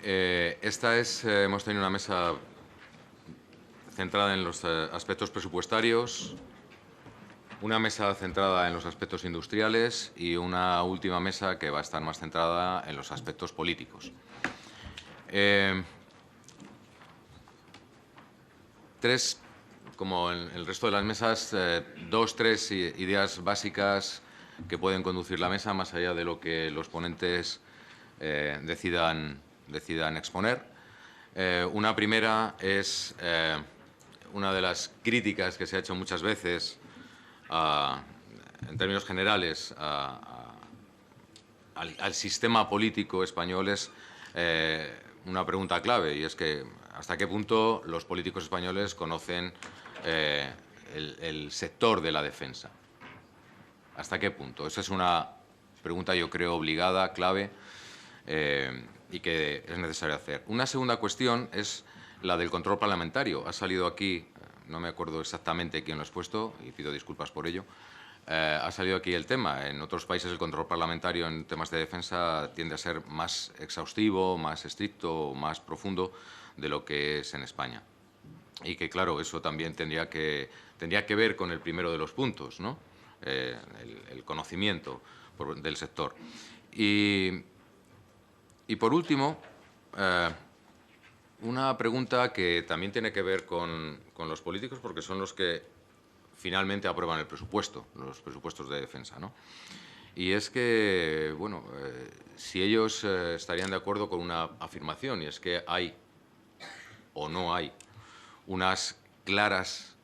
Hemos tenido una mesa centrada en los aspectos presupuestarios, una mesa centrada en los aspectos industriales y una última mesa que va a estar más centrada en los aspectos políticos. Como en el resto de las mesas, tres ideas básicas que pueden conducir la mesa, más allá de lo que los ponentes decidan exponer. Una primera es una de las críticas que se ha hecho muchas veces, en términos generales, al sistema político español. Es una pregunta clave, y es que ¿hasta qué punto los políticos españoles conocen el sector de la defensa? ¿Hasta qué punto? Esa es una pregunta, yo creo, obligada, clave, y que es necesario hacer. Una segunda cuestión es la del control parlamentario. Ha salido aquí, no me acuerdo exactamente quién lo ha expuesto, y pido disculpas por ello, ha salido aquí el tema. En otros países el control parlamentario en temas de defensa tiende a ser más exhaustivo, más estricto, más profundo de lo que es en España. Y que, claro, eso también tendría que ver con el primero de los puntos, ¿no? El conocimiento del sector. Y por último, una pregunta que también tiene que ver con los políticos, porque son los que finalmente aprueban el presupuesto, los presupuestos de defensa, ¿no? Y es que, bueno, si ellos estarían de acuerdo con una afirmación, y es que hay o no hay unas claras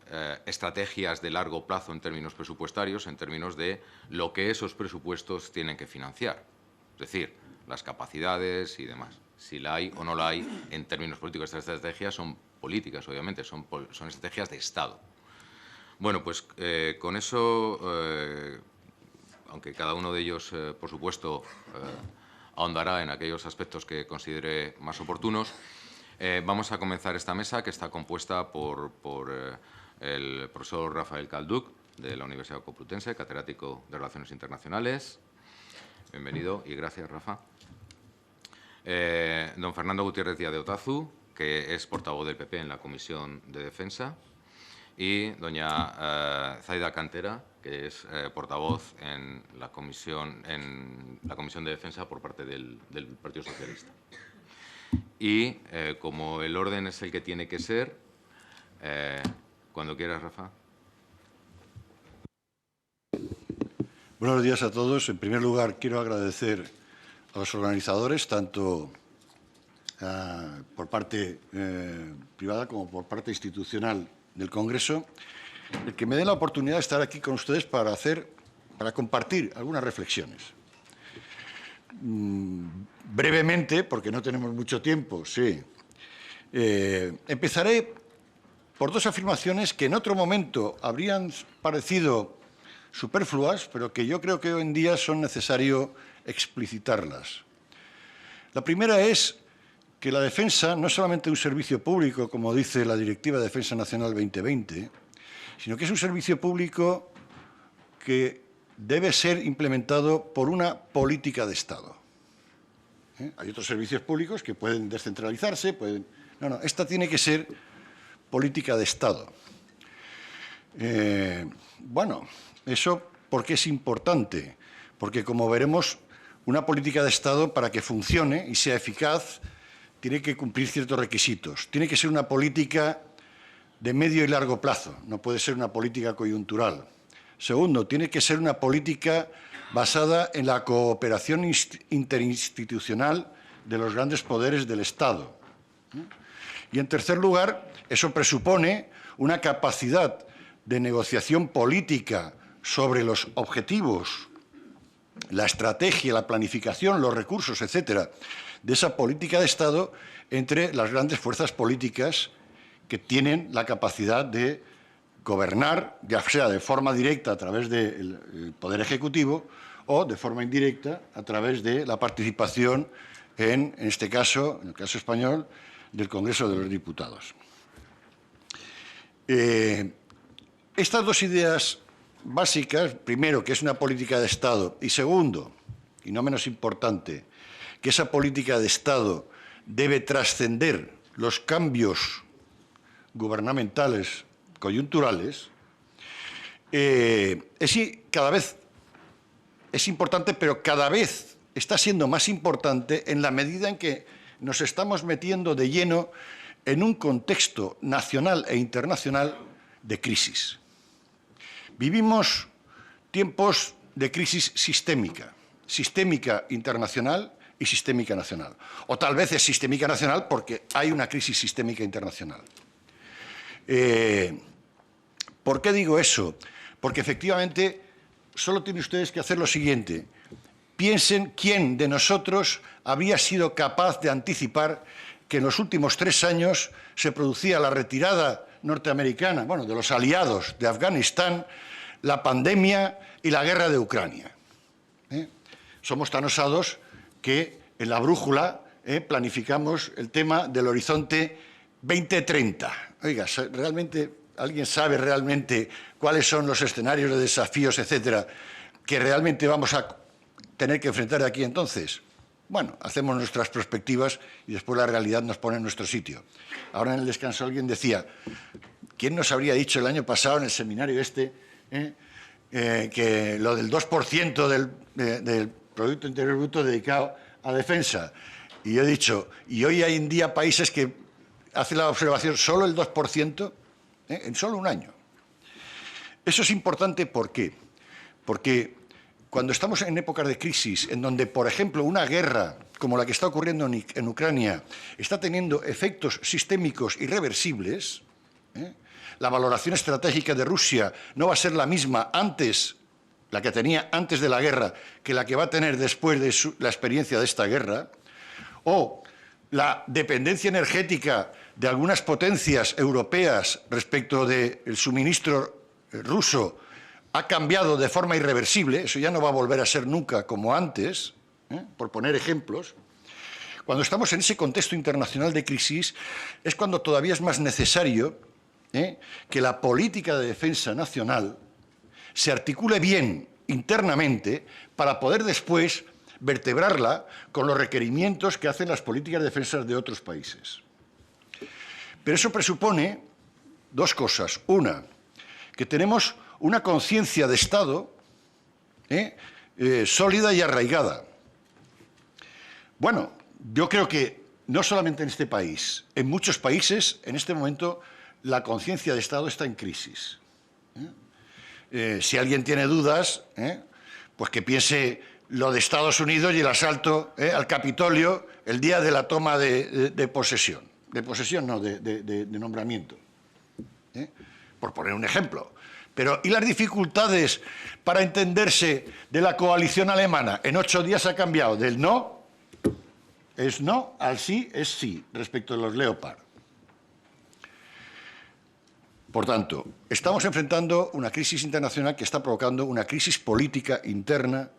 estrategias de largo plazo en términos presupuestarios, en términos de lo que esos presupuestos tienen que financiar, es decir, las capacidades y demás. Si la hay o no la hay, en términos políticos, estas estrategias son políticas, obviamente, son estrategias de Estado. Bueno, pues con eso, aunque cada uno de ellos, por supuesto, ahondará en aquellos aspectos que considere más oportunos, vamos a comenzar esta mesa, que está compuesta por el profesor Rafael Calduch, de la Universidad Complutense, catedrático de Relaciones Internacionales. Bienvenido y gracias, Rafa. Don Fernando Gutiérrez Díaz de Otazu, que es portavoz del PP en la Comisión de Defensa. Y doña Zaida Cantera, que es portavoz en la Comisión de Defensa por parte del Partido Socialista. Y como el orden es el que tiene que ser, cuando quieras, Rafa. Buenos días a todos. En primer lugar, quiero agradecer a los organizadores, tanto por parte privada como por parte institucional del Congreso, el que me den la oportunidad de estar aquí con ustedes para compartir algunas reflexiones. Brevemente, porque no tenemos mucho tiempo, sí. Empezaré por dos afirmaciones que en otro momento habrían parecido superfluas, pero que yo creo que hoy en día son necesario explicitarlas. La primera es que la defensa no es solamente un servicio público, como dice la Directiva de Defensa Nacional 2020, sino que es un servicio público que debe ser implementado por una política de Estado. Hay otros servicios públicos que pueden descentralizarse, No, esta tiene que ser política de Estado. Bueno, eso ¿por qué es importante? Porque, como veremos, una política de Estado, para que funcione y sea eficaz, tiene que cumplir ciertos requisitos. Tiene que ser una política de medio y largo plazo, no puede ser una política coyuntural. Segundo, tiene que ser una política basada en la cooperación interinstitucional de los grandes poderes del Estado. Y, en tercer lugar, eso presupone una capacidad de negociación política sobre los objetivos, la estrategia, la planificación, los recursos, etcétera, de esa política de Estado entre las grandes fuerzas políticas que tienen la capacidad de gobernar, ya sea de forma directa a través del Poder Ejecutivo o de forma indirecta a través de la participación en este caso, en el caso español, del Congreso de los Diputados. Estas dos ideas básicas, primero, que es una política de Estado, y segundo, y no menos importante, que esa política de Estado debe trascender los cambios gubernamentales coyunturales, cada vez es importante, pero cada vez está siendo más importante en la medida en que nos estamos metiendo de lleno en un contexto nacional e internacional de crisis. Vivimos tiempos de crisis sistémica internacional y sistémica nacional. O tal vez es sistémica nacional porque hay una crisis sistémica internacional. ¿Por qué digo eso? Porque efectivamente solo tienen ustedes que hacer lo siguiente. Piensen quién de nosotros habría sido capaz de anticipar que en los últimos 3 años se producía la retirada norteamericana, bueno, de los aliados de Afganistán, la pandemia y la guerra de Ucrania. Somos tan osados que en la brújula planificamos el tema del horizonte 2030. Oiga, ¿realmente alguien sabe realmente cuáles son los escenarios de desafíos, etcétera, que realmente vamos a tener que enfrentar de aquí entonces? Bueno, hacemos nuestras perspectivas y después la realidad nos pone en nuestro sitio. Ahora en el descanso alguien decía, ¿quién nos habría dicho el año pasado en el seminario que lo del 2% del Producto Interior Bruto dedicado a defensa? Y yo he dicho, y hoy hay en día países que hacen la observación solo el 2%, en solo un año. Eso es importante, ¿por qué? Porque cuando estamos en épocas de crisis, en donde, por ejemplo, una guerra como la que está ocurriendo en Ucrania está teniendo efectos sistémicos irreversibles, la valoración estratégica de Rusia no va a ser la misma la que tenía antes de la guerra, que la que va a tener después de la experiencia de esta guerra, o la dependencia energética de algunas potencias europeas respecto del suministro ruso ha cambiado de forma irreversible, eso ya no va a volver a ser nunca como antes, por poner ejemplos. Cuando estamos en ese contexto internacional de crisis es cuando todavía es más necesario que la política de defensa nacional se articule bien internamente para poder después vertebrarla con los requerimientos que hacen las políticas de defensa de otros países. Pero eso presupone 2 cosas. Una, que tenemos una conciencia de Estado sólida y arraigada. Bueno, yo creo que no solamente en este país, en muchos países en este momento la conciencia de Estado está en crisis. Si alguien tiene dudas, pues que piense lo de Estados Unidos y el asalto al Capitolio el día de la toma de posesión. De posesión no, de nombramiento. Por poner un ejemplo. Pero, ¿y las dificultades para entenderse de la coalición alemana? En 8 días ha cambiado del no es no al sí es sí respecto de los Leopard. Por tanto, estamos enfrentando una crisis internacional que está provocando una crisis política interna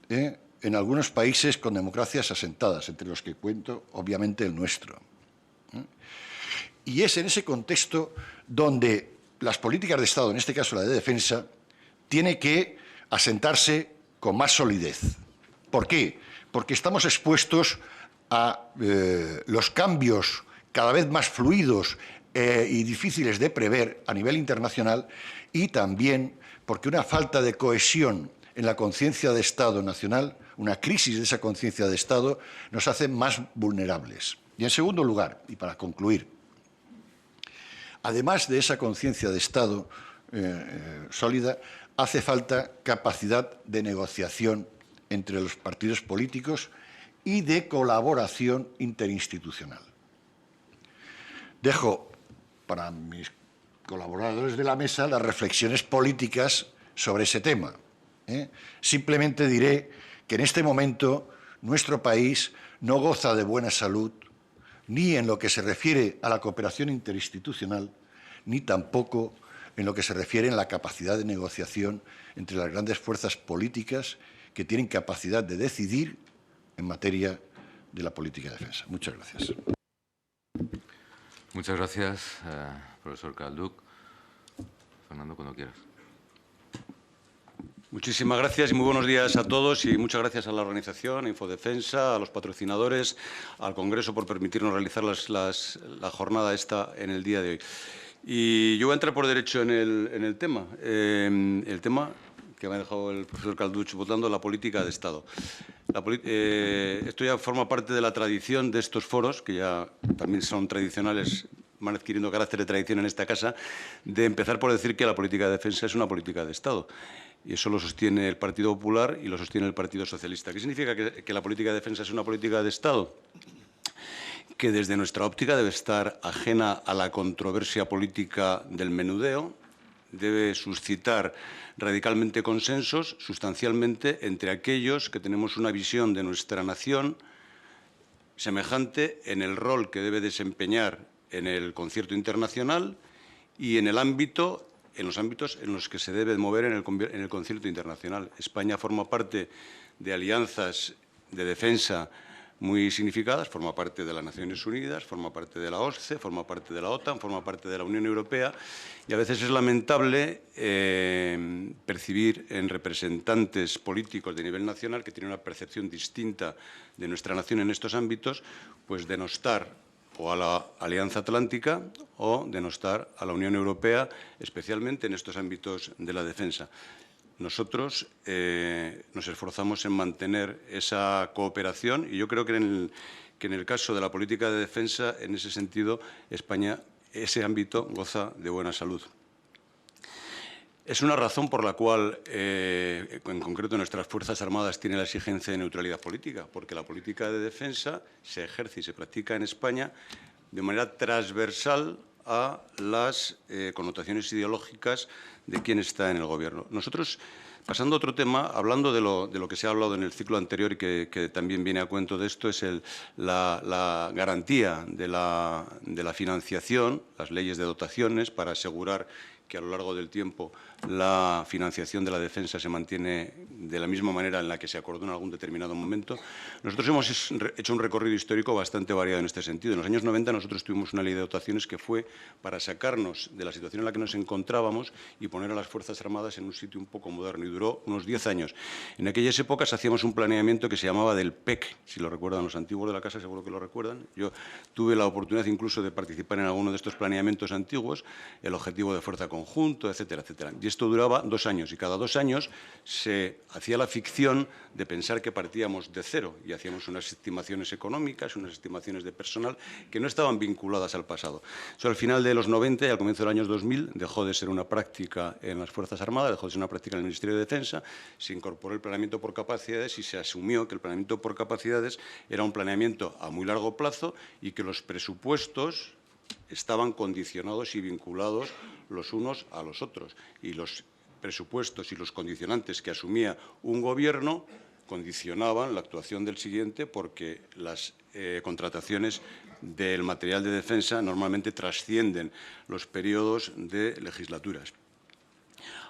en algunos países con democracias asentadas, entre los que cuento, obviamente, el nuestro. Y es en ese contexto donde las políticas de Estado, en este caso la de defensa, tiene que asentarse con más solidez. ¿Por qué? Porque estamos expuestos a los cambios cada vez más fluidos y difíciles de prever a nivel internacional, y también porque una falta de cohesión en la conciencia de Estado nacional, una crisis de esa conciencia de Estado, nos hace más vulnerables. Y en segundo lugar, y para concluir, además de esa conciencia de Estado sólida, hace falta capacidad de negociación entre los partidos políticos y de colaboración interinstitucional. Dejo para mis colaboradores de la mesa las reflexiones políticas sobre ese tema. Simplemente diré que en este momento nuestro país no goza de buena salud, ni en lo que se refiere a la cooperación interinstitucional, ni tampoco en lo que se refiere a la capacidad de negociación entre las grandes fuerzas políticas que tienen capacidad de decidir en materia de la política de defensa. Muchas gracias. Muchas gracias, profesor Calduch. Fernando, cuando quieras. Muchísimas gracias y muy buenos días a todos y muchas gracias a la organización, a Infodefensa, a los patrocinadores, al Congreso por permitirnos realizar la jornada esta en el día de hoy. Y yo voy a entrar por derecho en el tema. El tema que me ha dejado el profesor Calduch votando, la política de Estado. Esto ya forma parte de la tradición de estos foros, que ya también son tradicionales, van adquiriendo carácter de tradición en esta casa, de empezar por decir que la política de defensa es una política de Estado. Y eso lo sostiene el Partido Popular y lo sostiene el Partido Socialista. ¿Qué significa que la política de defensa es una política de Estado? Que desde nuestra óptica debe estar ajena a la controversia política del menudeo, debe suscitar radicalmente consensos, sustancialmente, entre aquellos que tenemos una visión de nuestra nación semejante en el rol que debe desempeñar en el concierto internacional y en los ámbitos en los que se debe mover en el concierto internacional. España forma parte de alianzas de defensa muy significadas, forma parte de las Naciones Unidas, forma parte de la OSCE, forma parte de la OTAN, forma parte de la Unión Europea y a veces es lamentable percibir en representantes políticos de nivel nacional que tienen una percepción distinta de nuestra nación en estos ámbitos, pues denostar o a la Alianza Atlántica o denostar a la Unión Europea, especialmente en estos ámbitos de la defensa. Nosotros nos esforzamos en mantener esa cooperación y yo creo que en el caso de la política de defensa, en ese sentido, España, ese ámbito goza de buena salud. Es una razón por la cual, en concreto, nuestras Fuerzas Armadas tienen la exigencia de neutralidad política, porque la política de defensa se ejerce y se practica en España de manera transversal a las connotaciones ideológicas de quien está en el Gobierno. Nosotros, pasando a otro tema, hablando de lo que se ha hablado en el ciclo anterior y que también viene a cuento de esto, es la garantía de la financiación, las leyes de dotaciones para asegurar que a lo largo del tiempo la financiación de la defensa se mantiene de la misma manera en la que se acordó en algún determinado momento. Nosotros hemos hecho un recorrido histórico bastante variado en este sentido. En los años 90 nosotros tuvimos una ley de dotaciones que fue para sacarnos de la situación en la que nos encontrábamos y poner a las Fuerzas Armadas en un sitio un poco moderno, y duró unos 10 años. En aquellas épocas hacíamos un planeamiento que se llamaba del PEC, si lo recuerdan los antiguos de la casa, seguro que lo recuerdan. Yo tuve la oportunidad incluso de participar en alguno de estos planeamientos antiguos, el objetivo de fuerza conjunto, etcétera, etcétera. Y esto duraba 2 años y cada 2 años se hacía la ficción de pensar que partíamos de cero y hacíamos unas estimaciones económicas, unas estimaciones de personal que no estaban vinculadas al pasado. Eso al final de los 90 y al comienzo del año 2000 dejó de ser una práctica en las Fuerzas Armadas, dejó de ser una práctica en el Ministerio de Defensa, se incorporó el planeamiento por capacidades y se asumió que el planeamiento por capacidades era un planeamiento a muy largo plazo y que los presupuestos estaban condicionados y vinculados los unos a los otros. Y los presupuestos y los condicionantes que asumía un Gobierno condicionaban la actuación del siguiente porque las contrataciones del material de defensa normalmente trascienden los periodos de legislaturas.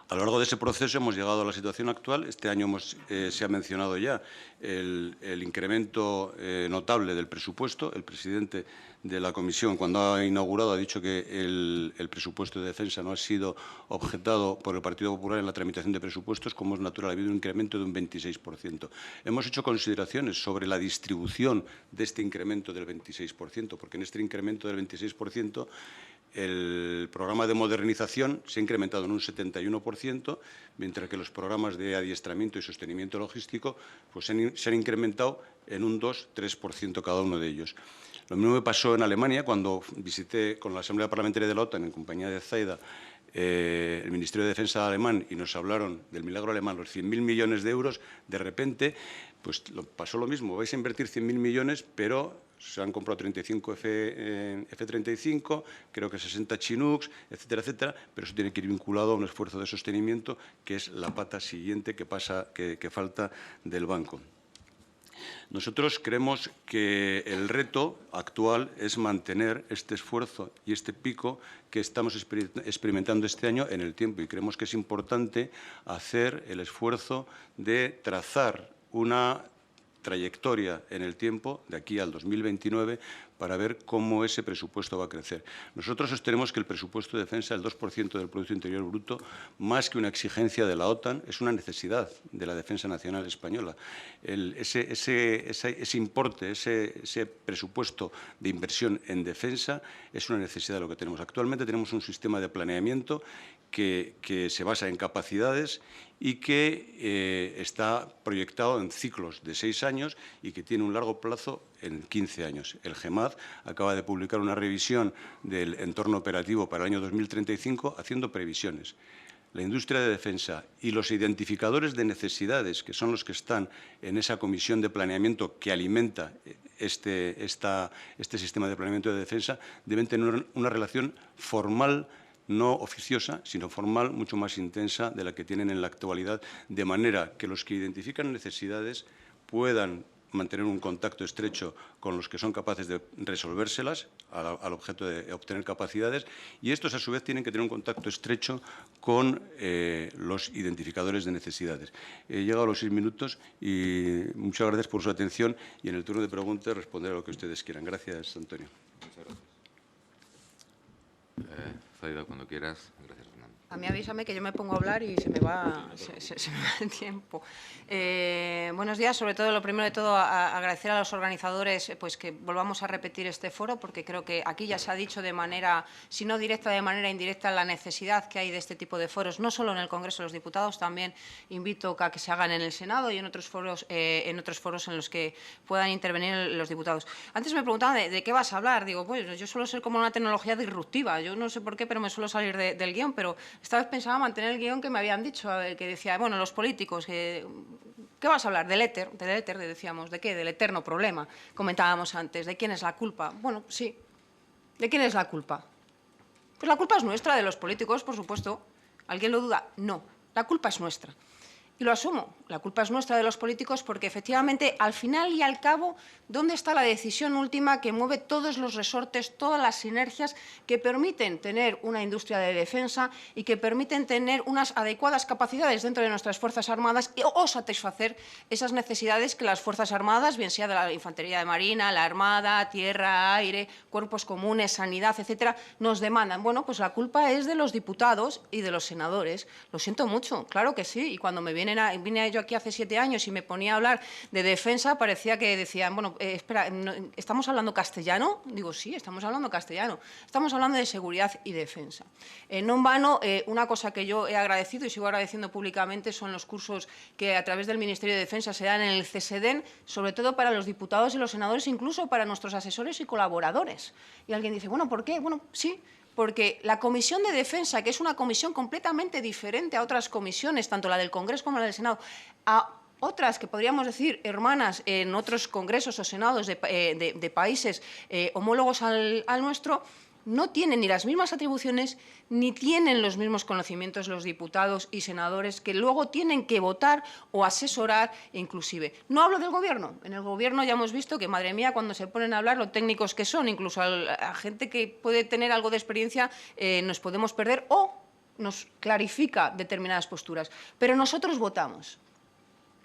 A lo largo de ese proceso hemos llegado a la situación actual. Este año se ha mencionado ya el incremento notable del presupuesto. El presidente de la Comisión, cuando ha inaugurado, ha dicho que el presupuesto de defensa no ha sido objetado por el Partido Popular en la tramitación de presupuestos, como es natural. Ha habido un incremento de un 26%. Hemos hecho consideraciones sobre la distribución de este incremento del 26%, porque en este incremento del 26%, el programa de modernización se ha incrementado en un 71%, mientras que los programas de adiestramiento y sostenimiento logístico pues se han incrementado en un 2-3% cada uno de ellos. Lo mismo me pasó en Alemania cuando visité con la Asamblea Parlamentaria de la OTAN en compañía de Zaida el Ministerio de Defensa alemán y nos hablaron del milagro alemán, los 100.000 millones de euros. De repente pues pasó lo mismo, vais a invertir 100.000 millones, pero se han comprado 35 F-35, creo que 60 Chinooks, etcétera, etcétera, pero eso tiene que ir vinculado a un esfuerzo de sostenimiento que es la pata siguiente que falta del banco. Nosotros creemos que el reto actual es mantener este esfuerzo y este pico que estamos experimentando este año en el tiempo y creemos que es importante hacer el esfuerzo de trazar una trayectoria en el tiempo, de aquí al 2029, para ver cómo ese presupuesto va a crecer. Nosotros sostenemos que el presupuesto de defensa, el 2% del Producto Interior Bruto, más que una exigencia de la OTAN, es una necesidad de la defensa nacional española. Ese importe, ese presupuesto de inversión en defensa es una necesidad de lo que tenemos. Actualmente tenemos un sistema de planeamiento que se basa en capacidades y que está proyectado en ciclos de 6 años y que tiene un largo plazo en 15 años. El GEMAD acaba de publicar una revisión del entorno operativo para el año 2035 haciendo previsiones. La industria de defensa y los identificadores de necesidades, que son los que están en esa comisión de planeamiento que alimenta este sistema de planeamiento de defensa, deben tener una relación formal, no oficiosa, sino formal, mucho más intensa de la que tienen en la actualidad, de manera que los que identifican necesidades puedan mantener un contacto estrecho con los que son capaces de resolvérselas al objeto de obtener capacidades, y estos a su vez tienen que tener un contacto estrecho con los identificadores de necesidades. He llegado a los 6 minutos y muchas gracias por su atención, y en el turno de preguntas responderé a lo que ustedes quieran. Gracias, Antonio. Muchas gracias. Zaida, cuando quieras. Gracias, Fernando. A mí avísame que yo me pongo a hablar y se me va el tiempo. Buenos días. Sobre todo, lo primero de todo, agradecer a los organizadores pues que volvamos a repetir este foro, porque creo que aquí ya se ha dicho de manera, si no directa, de manera indirecta, la necesidad que hay de este tipo de foros, no solo en el Congreso de los Diputados, también invito a que se hagan en el Senado y en otros foros en los que puedan intervenir los diputados. Antes me preguntaban de qué vas a hablar. Digo, pues yo suelo ser como una tecnología disruptiva. Yo no sé por qué, pero me suelo salir del guión, pero esta vez pensaba mantener el guión que me habían dicho, que decía, bueno, los políticos, ¿qué vas a hablar? Del éter, decíamos, ¿de qué? Del eterno problema, comentábamos antes, ¿de quién es la culpa? Bueno, sí, ¿de quién es la culpa? Pues la culpa es nuestra, de los políticos, por supuesto. ¿Alguien lo duda? No, la culpa es nuestra. Y lo asumo, la culpa es nuestra de los políticos porque efectivamente, al final y al cabo, ¿dónde está la decisión última que mueve todos los resortes, todas las sinergias que permiten tener una industria de defensa y que permiten tener unas adecuadas capacidades dentro de nuestras Fuerzas Armadas o satisfacer esas necesidades que las Fuerzas Armadas, bien sea de la Infantería de Marina, la Armada, Tierra, Aire, Cuerpos Comunes, Sanidad, etcétera, nos demandan? Bueno, pues la culpa es de los diputados y de los senadores. Lo siento mucho, claro que sí, y cuando vine yo aquí hace 7 años y me ponía a hablar de defensa, parecía que decían, bueno, espera, ¿estamos hablando castellano? Digo, sí, estamos hablando castellano. Estamos hablando de seguridad y defensa. No en vano, una cosa que yo he agradecido y sigo agradeciendo públicamente son los cursos que a través del Ministerio de Defensa se dan en el CSDEN, sobre todo para los diputados y los senadores, incluso para nuestros asesores y colaboradores. Y alguien dice, bueno, ¿por qué? Bueno, sí, porque la Comisión de Defensa, que es una comisión completamente diferente a otras comisiones, tanto la del Congreso como la del Senado, a otras que podríamos decir hermanas en otros congresos o senados de países homólogos al nuestro, no tienen ni las mismas atribuciones ni tienen los mismos conocimientos los diputados y senadores que luego tienen que votar o asesorar inclusive. No hablo del Gobierno. En el Gobierno ya hemos visto que, madre mía, cuando se ponen a hablar lo técnicos que son, incluso a gente que puede tener algo de experiencia, nos podemos perder o nos clarifica determinadas posturas. Pero nosotros votamos.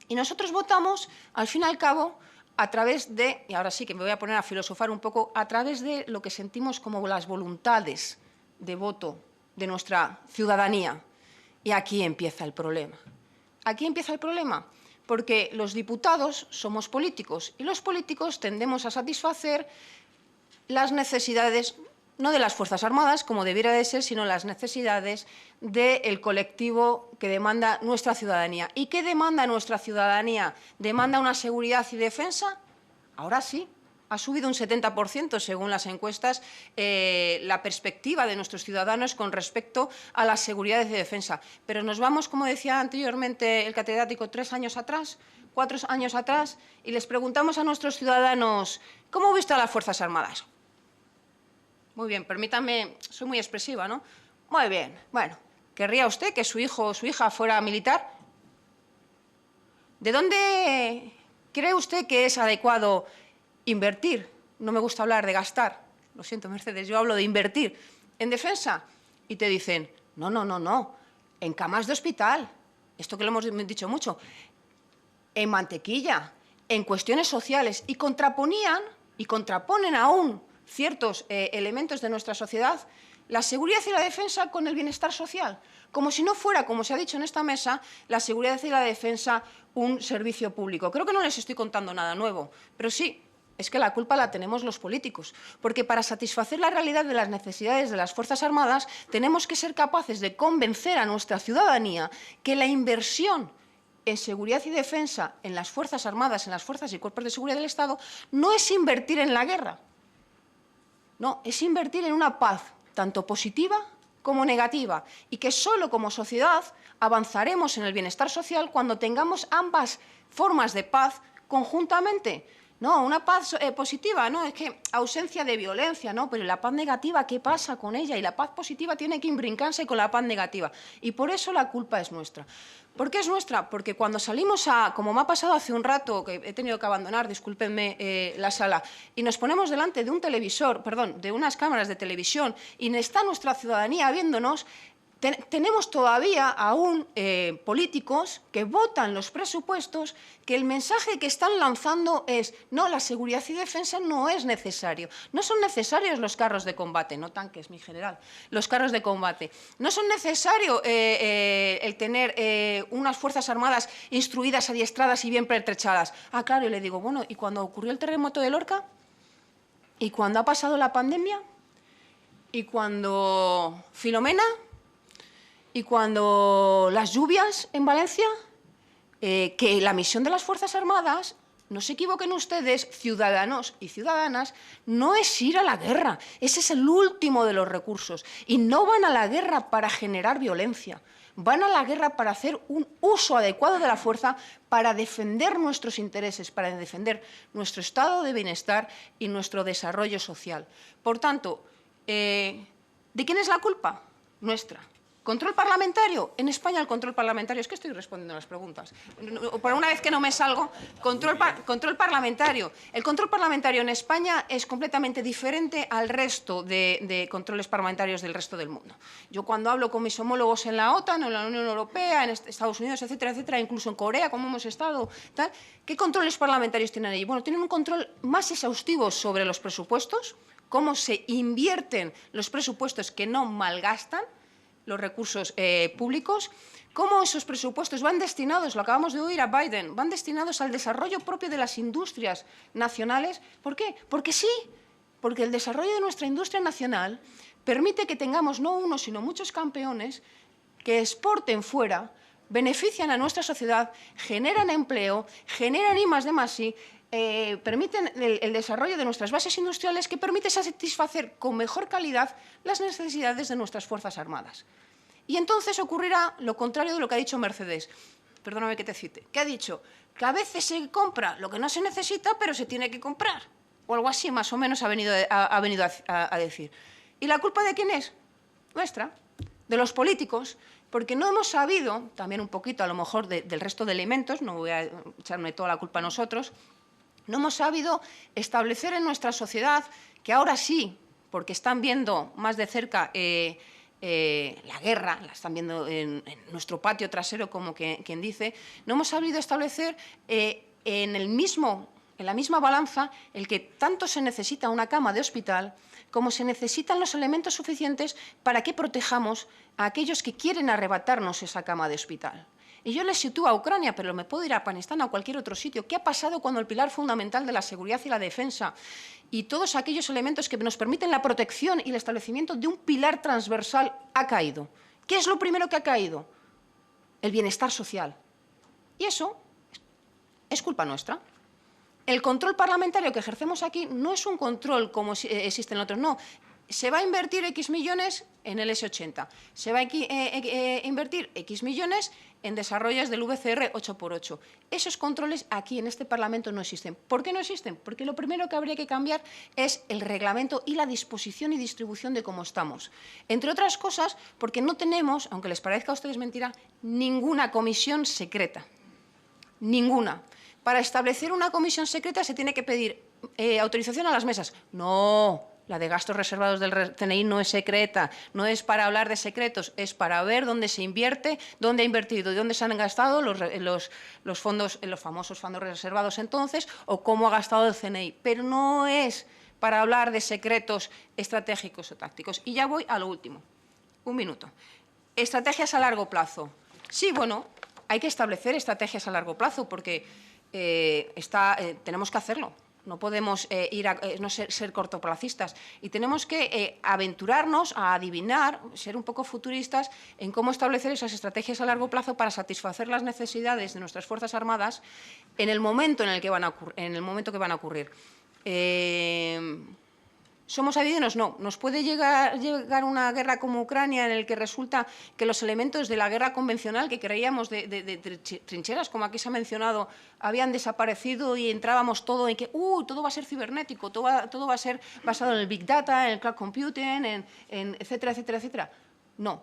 Y nosotros votamos, al fin y al cabo, a través de, y ahora sí que me voy a poner a filosofar un poco, a través de lo que sentimos como las voluntades de voto de nuestra ciudadanía. Y aquí empieza el problema. Aquí empieza el problema, porque los diputados somos políticos y los políticos tendemos a satisfacer las necesidades, no de las Fuerzas Armadas, como debiera de ser, sino las necesidades del colectivo que demanda nuestra ciudadanía. ¿Y qué demanda nuestra ciudadanía? ¿Demanda una seguridad y defensa? Ahora sí, ha subido un 70%, según las encuestas, la perspectiva de nuestros ciudadanos con respecto a la seguridad y defensa. Pero nos vamos, como decía anteriormente el catedrático, 3 años atrás, 4 años atrás, y les preguntamos a nuestros ciudadanos, ¿cómo viste a las Fuerzas Armadas? Muy bien, permítame, soy muy expresiva, ¿no? Muy bien, bueno, ¿querría usted que su hijo o su hija fuera militar? ¿De dónde cree usted que es adecuado invertir? No me gusta hablar de gastar, lo siento, Mercedes, yo hablo de invertir en defensa. Y te dicen, no, no, no, no, en camas de hospital, esto que lo hemos dicho mucho, en mantequilla, en cuestiones sociales y contraponían y contraponen aún ciertos elementos de nuestra sociedad, la seguridad y la defensa con el bienestar social, como si no fuera, como se ha dicho en esta mesa, la seguridad y la defensa un servicio público. Creo que no les estoy contando nada nuevo, pero sí, es que la culpa la tenemos los políticos, porque para satisfacer la realidad de las necesidades de las Fuerzas Armadas tenemos que ser capaces de convencer a nuestra ciudadanía que la inversión en seguridad y defensa en las Fuerzas Armadas, en las fuerzas y cuerpos de seguridad del Estado, no es invertir en la guerra, no, es invertir en una paz, tanto positiva como negativa, y que solo como sociedad avanzaremos en el bienestar social cuando tengamos ambas formas de paz conjuntamente. No, una paz positiva, no, es que ausencia de violencia, no, pero la paz negativa, ¿qué pasa con ella? Y la paz positiva tiene que imbrincarse con la paz negativa. Y por eso la culpa es nuestra. ¿Por qué es nuestra? Porque cuando salimos como me ha pasado hace un rato, que he tenido que abandonar, discúlpenme, la sala, y nos ponemos delante de un televisor, perdón, de unas cámaras de televisión, y está nuestra ciudadanía viéndonos, tenemos todavía aún políticos que votan los presupuestos que el mensaje que están lanzando es no, la seguridad y defensa no es necesario. No son necesarios los carros de combate, no tanques, mi general, los carros de combate. No son necesarios el tener unas Fuerzas Armadas instruidas, adiestradas y bien pertrechadas. Ah, claro, y le digo, bueno, ¿y cuando ocurrió el terremoto de Lorca? ¿Y cuando ha pasado la pandemia? ¿Y cuando Filomena? ¿Y cuando las lluvias en Valencia? Que la misión de las Fuerzas Armadas, no se equivoquen ustedes, ciudadanos y ciudadanas, no es ir a la guerra. Ese es el último de los recursos. Y no van a la guerra para generar violencia. Van a la guerra para hacer un uso adecuado de la fuerza, para defender nuestros intereses, para defender nuestro estado de bienestar y nuestro desarrollo social. Por tanto, ¿de quién es la culpa? Nuestra. ¿Control parlamentario? En España el control parlamentario, es que estoy respondiendo a las preguntas, por una vez que no me salgo, control parlamentario. El control parlamentario en España es completamente diferente al resto de controles parlamentarios del resto del mundo. Yo cuando hablo con mis homólogos en la OTAN, en la Unión Europea, en Estados Unidos, etcétera, etcétera, incluso en Corea, como hemos estado, tal, ¿qué controles parlamentarios tienen allí? Bueno, tienen un control más exhaustivo sobre los presupuestos, cómo se invierten los presupuestos que no malgastan los recursos públicos, cómo esos presupuestos van destinados, lo acabamos de oír a Biden, van destinados al desarrollo propio de las industrias nacionales. ¿Por qué? Porque sí, porque el desarrollo de nuestra industria nacional permite que tengamos no uno, sino muchos campeones que exporten fuera, benefician a nuestra sociedad, generan empleo, generan I+D+I, permiten el desarrollo de nuestras bases industriales que permite satisfacer con mejor calidad las necesidades de nuestras Fuerzas Armadas. Y entonces ocurrirá lo contrario de lo que ha dicho Mercedes. Perdóname que te cite. Que ha dicho que a veces se compra lo que no se necesita, pero se tiene que comprar. O algo así, más o menos, ha venido a decir. ¿Y la culpa de quién es? Nuestra, de los políticos, porque no hemos sabido, también un poquito a lo mejor del resto de elementos, no voy a echarme toda la culpa a nosotros, no hemos sabido establecer en nuestra sociedad, que ahora sí, porque están viendo más de cerca la guerra, la están viendo en nuestro patio trasero, como quien dice, no hemos sabido establecer en la misma balanza el que tanto se necesita una cama de hospital como se necesitan los elementos suficientes para que protejamos a aquellos que quieren arrebatarnos esa cama de hospital. Y yo les sitúo a Ucrania, pero me puedo ir a Afganistán o a cualquier otro sitio. ¿Qué ha pasado cuando el pilar fundamental de la seguridad y la defensa y todos aquellos elementos que nos permiten la protección y el establecimiento de un pilar transversal ha caído? ¿Qué es lo primero que ha caído? El bienestar social. Y eso es culpa nuestra. El control parlamentario que ejercemos aquí no es un control como existe en otros, no. Se va a invertir X millones en el S-80, se va a invertir X millones en desarrollos del VCR 8x8. Esos controles aquí en este Parlamento no existen. ¿Por qué no existen? Porque lo primero que habría que cambiar es el reglamento y la disposición y distribución de cómo estamos. Entre otras cosas, porque no tenemos, aunque les parezca a ustedes mentira, ninguna comisión secreta. Ninguna. Para establecer una comisión secreta se tiene que pedir autorización a las mesas. No, La de gastos reservados del CNI no es secreta, no es para hablar de secretos, es para ver dónde se invierte, dónde ha invertido y dónde se han gastado los fondos, los famosos fondos reservados entonces, o cómo ha gastado el CNI. Pero no es para hablar de secretos estratégicos o tácticos. Y ya voy a lo último. Un minuto. Estrategias a largo plazo. Sí, bueno, hay que establecer estrategias a largo plazo porque tenemos que hacerlo. No podemos no ser cortoplacistas y tenemos que aventurarnos a adivinar, ser un poco futuristas en cómo establecer esas estrategias a largo plazo para satisfacer las necesidades de nuestras Fuerzas Armadas en el momento en el que van a ocurrir. ¿Somos adivinos? No. Nos puede llegar una guerra como Ucrania en el que resulta que los elementos de la guerra convencional que creíamos de trincheras, como aquí se ha mencionado, habían desaparecido y entrábamos todo en que todo va a ser cibernético, todo va a ser basado en el Big Data, en el Cloud Computing, etcétera, etcétera, etcétera. No.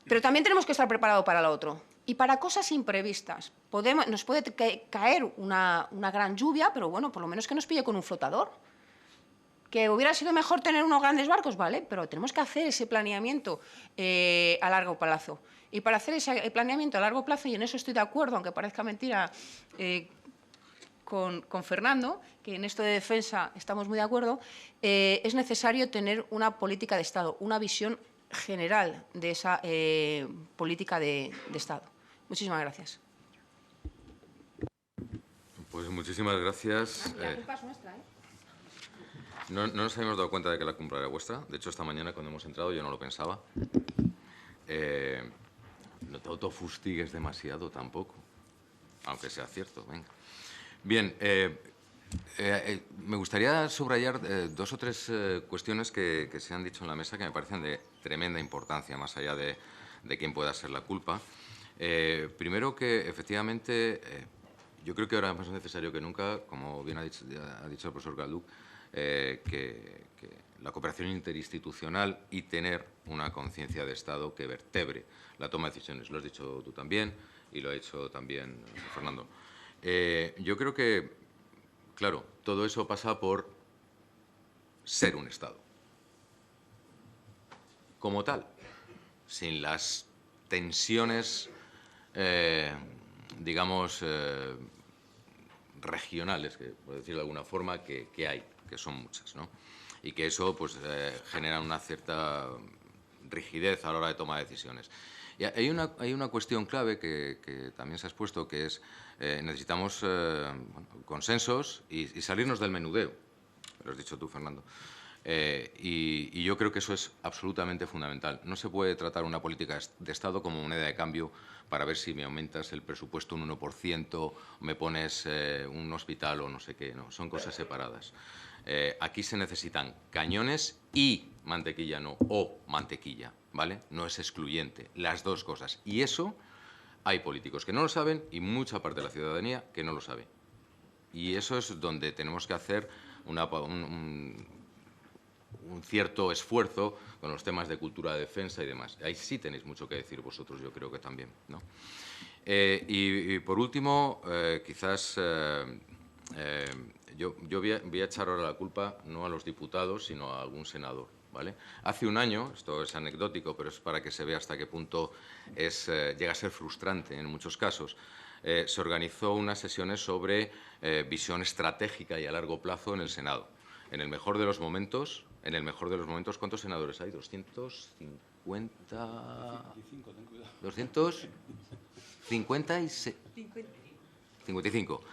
Pero también tenemos que estar preparados para lo otro. Y para cosas imprevistas. Nos puede caer una gran lluvia, pero bueno, por lo menos que nos pille con un flotador. ¿Que hubiera sido mejor tener unos grandes barcos? Vale, pero tenemos que hacer ese planeamiento a largo plazo. Y para hacer ese planeamiento a largo plazo, y en eso estoy de acuerdo, aunque parezca mentira, con Fernando, que en esto de defensa estamos muy de acuerdo, es necesario tener una política de Estado, una visión general de esa política de Estado. Muchísimas gracias. Pues muchísimas gracias. La culpa es nuestra, ¿eh? No nos habíamos dado cuenta de que la culpa era vuestra. De hecho, esta mañana cuando hemos entrado yo no lo pensaba. No te autofustigues demasiado tampoco, aunque sea cierto. Venga. Bien, me gustaría subrayar dos o tres cuestiones que se han dicho en la mesa que me parecen de tremenda importancia, más allá de quién pueda ser la culpa. Primero que, efectivamente, yo creo que ahora es más necesario que nunca, como bien ha dicho el profesor Galduc, que la cooperación interinstitucional y tener una conciencia de Estado que vertebre la toma de decisiones. Lo has dicho tú también y lo ha hecho también Fernando. Yo creo que, claro, todo eso pasa por ser un Estado. Como tal, sin las tensiones, digamos, regionales, por decirlo de alguna forma, que hay, que son muchas, ¿no? Y que eso pues, genera una cierta rigidez a la hora de tomar decisiones. Y hay una cuestión clave que también se ha expuesto, que es necesitamos consensos y salirnos del menudeo. Lo has dicho tú, Fernando. Y yo creo que eso es absolutamente fundamental. No se puede tratar una política de Estado como moneda de cambio para ver si me aumentas el presupuesto un 1%, me pones un hospital o no sé qué. No, son cosas separadas. Aquí se necesitan cañones y mantequilla, no, o mantequilla, ¿vale? No es excluyente, las dos cosas. Y eso hay políticos que no lo saben y mucha parte de la ciudadanía que no lo sabe. Y eso es donde tenemos que hacer un cierto esfuerzo con los temas de cultura de defensa y demás. Ahí sí tenéis mucho que decir vosotros, yo creo que también, ¿no? Y por último, quizás yo voy a echar ahora la culpa no a los diputados, sino a algún senador, ¿vale? Hace un año, esto es anecdótico, pero es para que se vea hasta qué punto llega a ser frustrante en muchos casos, se organizó unas sesiones sobre visión estratégica y a largo plazo en el Senado. En el mejor de los momentos, ¿cuántos senadores hay? 250... 255.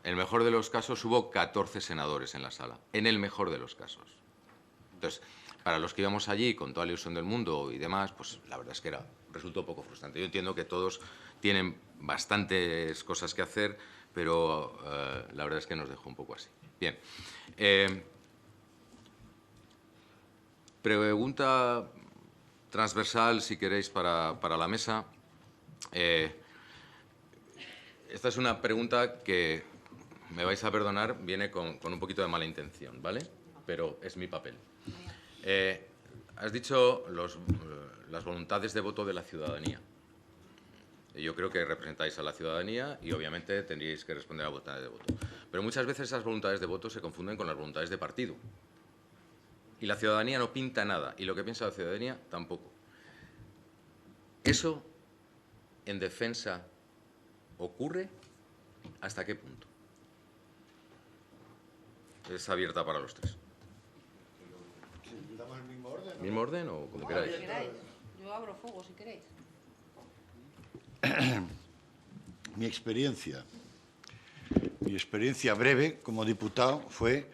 En el mejor de los casos hubo 14 senadores en la sala. En el mejor de los casos. Entonces, para los que íbamos allí con toda la ilusión del mundo y demás, pues la verdad es que resultó poco frustrante. Yo entiendo que todos tienen bastantes cosas que hacer, pero la verdad es que nos dejó un poco así. Bien. Pregunta transversal, si queréis, para la mesa. Esta es una pregunta que, me vais a perdonar, viene con un poquito de mala intención, ¿vale? Pero es mi papel. Has dicho las voluntades de voto de la ciudadanía. Yo creo que representáis a la ciudadanía y obviamente tendríais que responder a voluntades de voto. Pero muchas veces esas voluntades de voto se confunden con las voluntades de partido. Y la ciudadanía no pinta nada, y lo que piensa la ciudadanía tampoco. ¿Eso en defensa ocurre? ¿Hasta qué punto? Es abierta para los tres. ¿Damos el mismo orden? ¿Mismo orden o como queráis? Yo abro fuego si queréis. Mi experiencia breve como diputado fue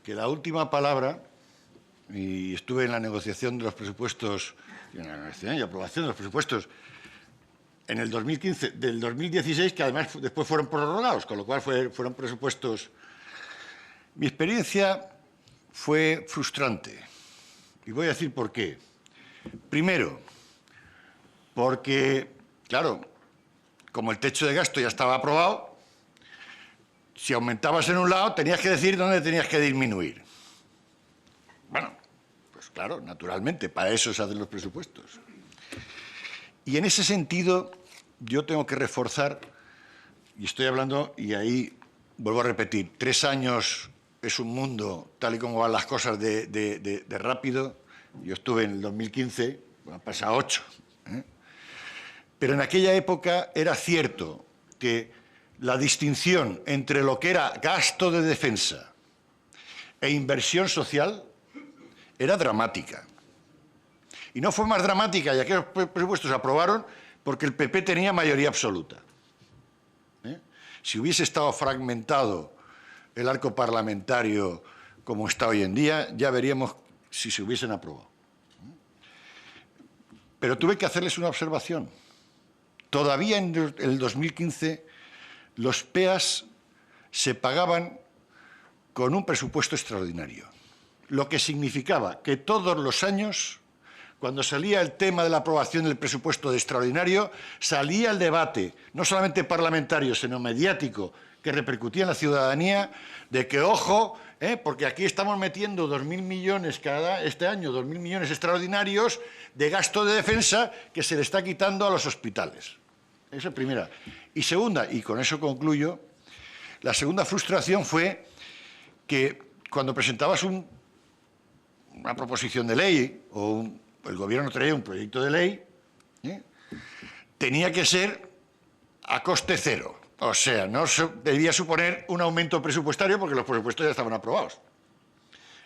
que la última palabra, y estuve en la negociación de los presupuestos, en la negociación y aprobación de los presupuestos en el 2015, del 2016, que además después fueron prorrogados, con lo cual fueron presupuestos. Mi experiencia fue frustrante, y voy a decir por qué. Primero, porque, claro, como el techo de gasto ya estaba aprobado, si aumentabas en un lado, tenías que decir dónde tenías que disminuir. Bueno, pues claro, naturalmente, para eso se hacen los presupuestos. Y en ese sentido, yo tengo que reforzar, y estoy hablando, y ahí vuelvo a repetir, 3 años es un mundo, tal y como van las cosas, de rápido. Yo estuve en el 2015, han pasado 8. Pero en aquella época era cierto que la distinción entre lo que era gasto de defensa e inversión social era dramática. Y no fue más dramática, ya que los presupuestos se aprobaron porque el PP tenía mayoría absoluta. Si hubiese estado fragmentado el arco parlamentario como está hoy en día, ya veríamos si se hubiesen aprobado. Pero tuve que hacerles una observación. Todavía en el 2015 los PEAs se pagaban con un presupuesto extraordinario, lo que significaba que todos los años, cuando salía el tema de la aprobación del presupuesto de extraordinario, salía el debate, no solamente parlamentario, sino mediático, que repercutía en la ciudadanía, de que, ojo, porque aquí estamos metiendo 2.000 millones este año, 2.000 millones extraordinarios de gasto de defensa que se le está quitando a los hospitales. Esa es primera. Y segunda, y con eso concluyo, la segunda frustración fue que cuando presentabas una proposición de ley o el Gobierno traía un proyecto de ley, tenía que ser a coste cero. O sea, no debía suponer un aumento presupuestario porque los presupuestos ya estaban aprobados.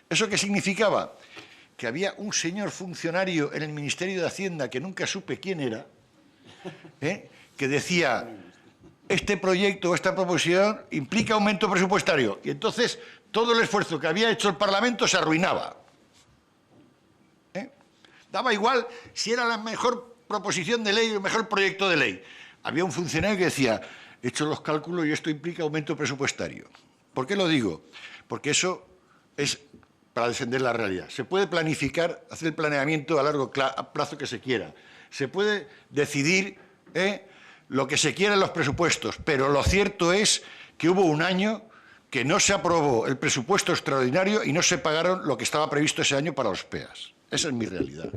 ¿Eso qué significaba? Que había un señor funcionario en el Ministerio de Hacienda, que nunca supe quién era, que decía, este proyecto o esta proposición implica aumento presupuestario. Y entonces todo el esfuerzo que había hecho el Parlamento se arruinaba. Daba igual si era la mejor proposición de ley o el mejor proyecto de ley. Había un funcionario que decía, he hecho los cálculos y esto implica aumento presupuestario. ¿Por qué lo digo? Porque eso es para defender la realidad. Se puede planificar, hacer el planeamiento a largo plazo que se quiera. Se puede decidir lo que se quiera en los presupuestos, pero lo cierto es que hubo un año que no se aprobó el presupuesto extraordinario y no se pagaron lo que estaba previsto ese año para los PEAs. Esa es mi realidad.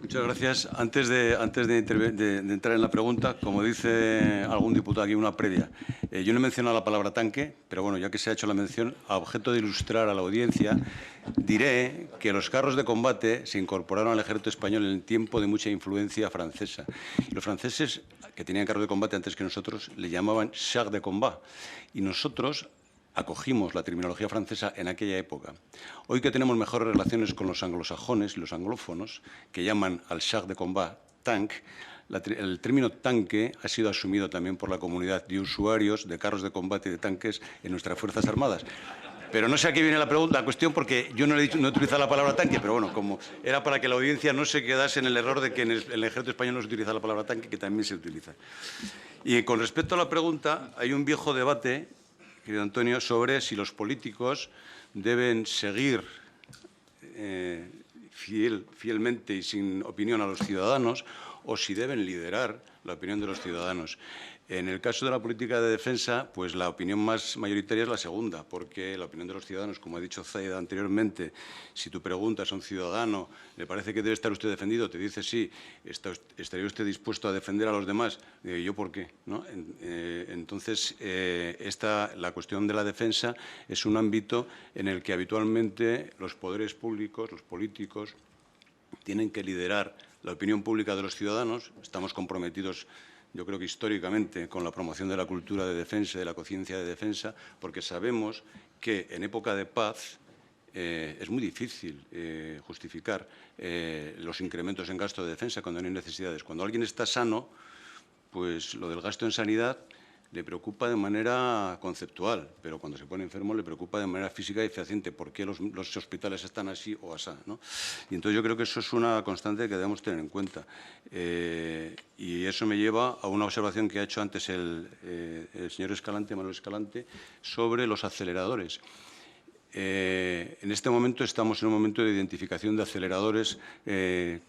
Muchas gracias. Antes de entrar en la pregunta, como dice algún diputado aquí, una previa. Yo no he mencionado la palabra tanque, pero bueno, ya que se ha hecho la mención, a objeto de ilustrar a la audiencia, diré que los carros de combate se incorporaron al ejército español en el tiempo de mucha influencia francesa. Y los franceses, que tenían carros de combate antes que nosotros, le llamaban chars de combat. Y nosotros acogimos la terminología francesa en aquella época. Hoy que tenemos mejores relaciones con los anglosajones y los anglófonos, que llaman al char de combat tank, el término tanque ha sido asumido también por la comunidad de usuarios de carros de combate y de tanques en nuestras Fuerzas Armadas. Pero no sé a qué viene la cuestión, porque yo no he utilizado la palabra tanque, pero bueno, como era para que la audiencia no se quedase en el error de que en el ejército español no se utiliza la palabra tanque, que también se utiliza. Y con respecto a la pregunta, hay un viejo debate, querido Antonio, sobre si los políticos deben seguir fielmente y sin opinión a los ciudadanos o si deben liderar la opinión de los ciudadanos. En el caso de la política de defensa, pues la opinión más mayoritaria es la segunda, porque la opinión de los ciudadanos, como ha dicho Zaida anteriormente, si tú preguntas a un ciudadano, ¿le parece que debe estar usted defendido? Te dice sí, ¿estaría usted dispuesto a defender a los demás? ¿Yo por qué? ¿No? Entonces, la cuestión de la defensa es un ámbito en el que habitualmente los poderes públicos, los políticos, tienen que liderar la opinión pública de los ciudadanos. Estamos comprometidos, yo creo que históricamente, con la promoción de la cultura de defensa, de la conciencia de defensa, porque sabemos que en época de paz es muy difícil justificar los incrementos en gasto de defensa cuando no hay necesidades. Cuando alguien está sano, pues lo del gasto en sanidad le preocupa de manera conceptual, pero cuando se pone enfermo le preocupa de manera física y fehaciente por qué los hospitales están así o asá, ¿no? Y entonces yo creo que eso es una constante que debemos tener en cuenta. Y eso me lleva a una observación que ha hecho antes el señor Escalante, Manuel Escalante, sobre los aceleradores. En este momento estamos en un momento de identificación de aceleradores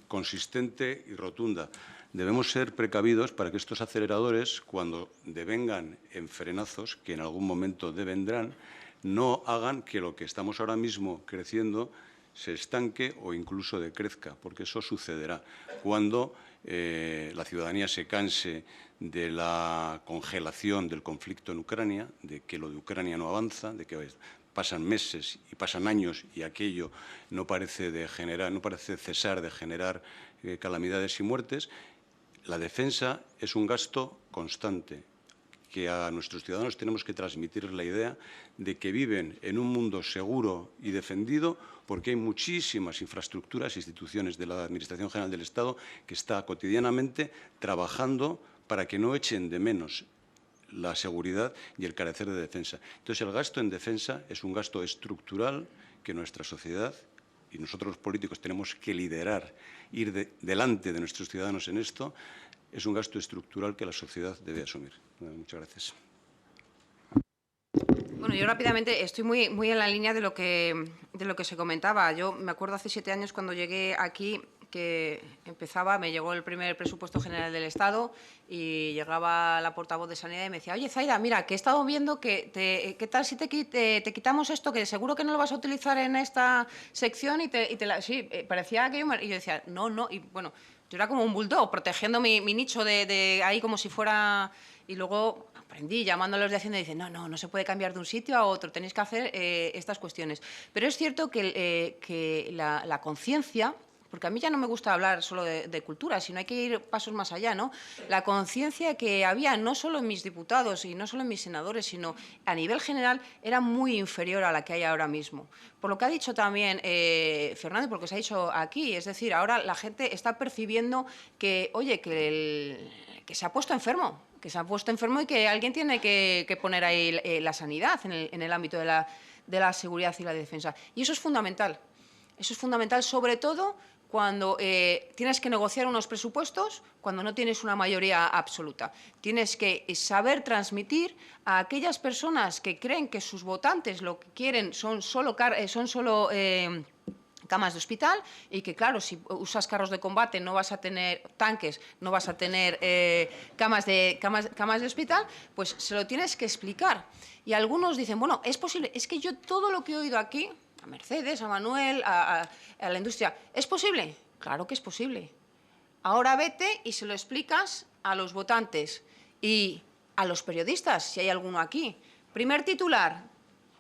consistente y rotunda. Debemos ser precavidos para que estos aceleradores, cuando devengan en frenazos, que en algún momento devendrán, no hagan que lo que estamos ahora mismo creciendo se estanque o incluso decrezca, porque eso sucederá cuando la ciudadanía se canse de la congelación del conflicto en Ucrania, de que lo de Ucrania no avanza, de que pasan meses y pasan años y aquello no parece cesar de generar calamidades y muertes. La defensa es un gasto constante, que a nuestros ciudadanos tenemos que transmitir la idea de que viven en un mundo seguro y defendido, porque hay muchísimas infraestructuras e instituciones de la Administración General del Estado que está cotidianamente trabajando para que no echen de menos la seguridad y el carecer de defensa. Entonces, el gasto en defensa es un gasto estructural que nuestra sociedad y nosotros los políticos tenemos que liderar, ir delante de nuestros ciudadanos en esto, es un gasto estructural que la sociedad debe asumir. Muchas gracias. Bueno, yo rápidamente estoy muy en la línea de lo que se comentaba. Yo me acuerdo hace 7 años cuando llegué aquí que me llegó el primer presupuesto general del Estado y llegaba la portavoz de Sanidad y me decía, oye, Zaida, mira, que he estado viendo que ¿qué tal si te quitamos esto, que seguro que no lo vas a utilizar en esta sección? Sí, parecía que y yo decía, no, y bueno, yo era como un bulldog, protegiendo mi nicho de ahí como si fuera... Y luego aprendí, llamando a los de Hacienda, y dicen, no se puede cambiar de un sitio a otro, tenéis que hacer estas cuestiones. Pero es cierto que la conciencia... Porque a mí ya no me gusta hablar solo de cultura, sino hay que ir pasos más allá, ¿no? La conciencia que había no solo en mis diputados y no solo en mis senadores, sino a nivel general, era muy inferior a la que hay ahora mismo. Por lo que ha dicho también Fernando, porque se ha dicho aquí, es decir, ahora la gente está percibiendo que, oye, que se ha puesto enfermo, y que alguien tiene que poner ahí la sanidad en el ámbito de la seguridad y la defensa. Y eso es fundamental. Eso es fundamental, sobre todo cuando tienes que negociar unos presupuestos, cuando no tienes una mayoría absoluta. Tienes que saber transmitir a aquellas personas que creen que sus votantes lo que quieren son solo camas de hospital y que, claro, si usas carros de combate no vas a tener tanques, no vas a tener camas de hospital, pues se lo tienes que explicar. Y algunos dicen, bueno, es posible, es que yo todo lo que he oído aquí, a Mercedes, a Manuel, a la industria, ¿es posible? Claro que es posible. Ahora vete y se lo explicas a los votantes y a los periodistas, si hay alguno aquí. Primer titular,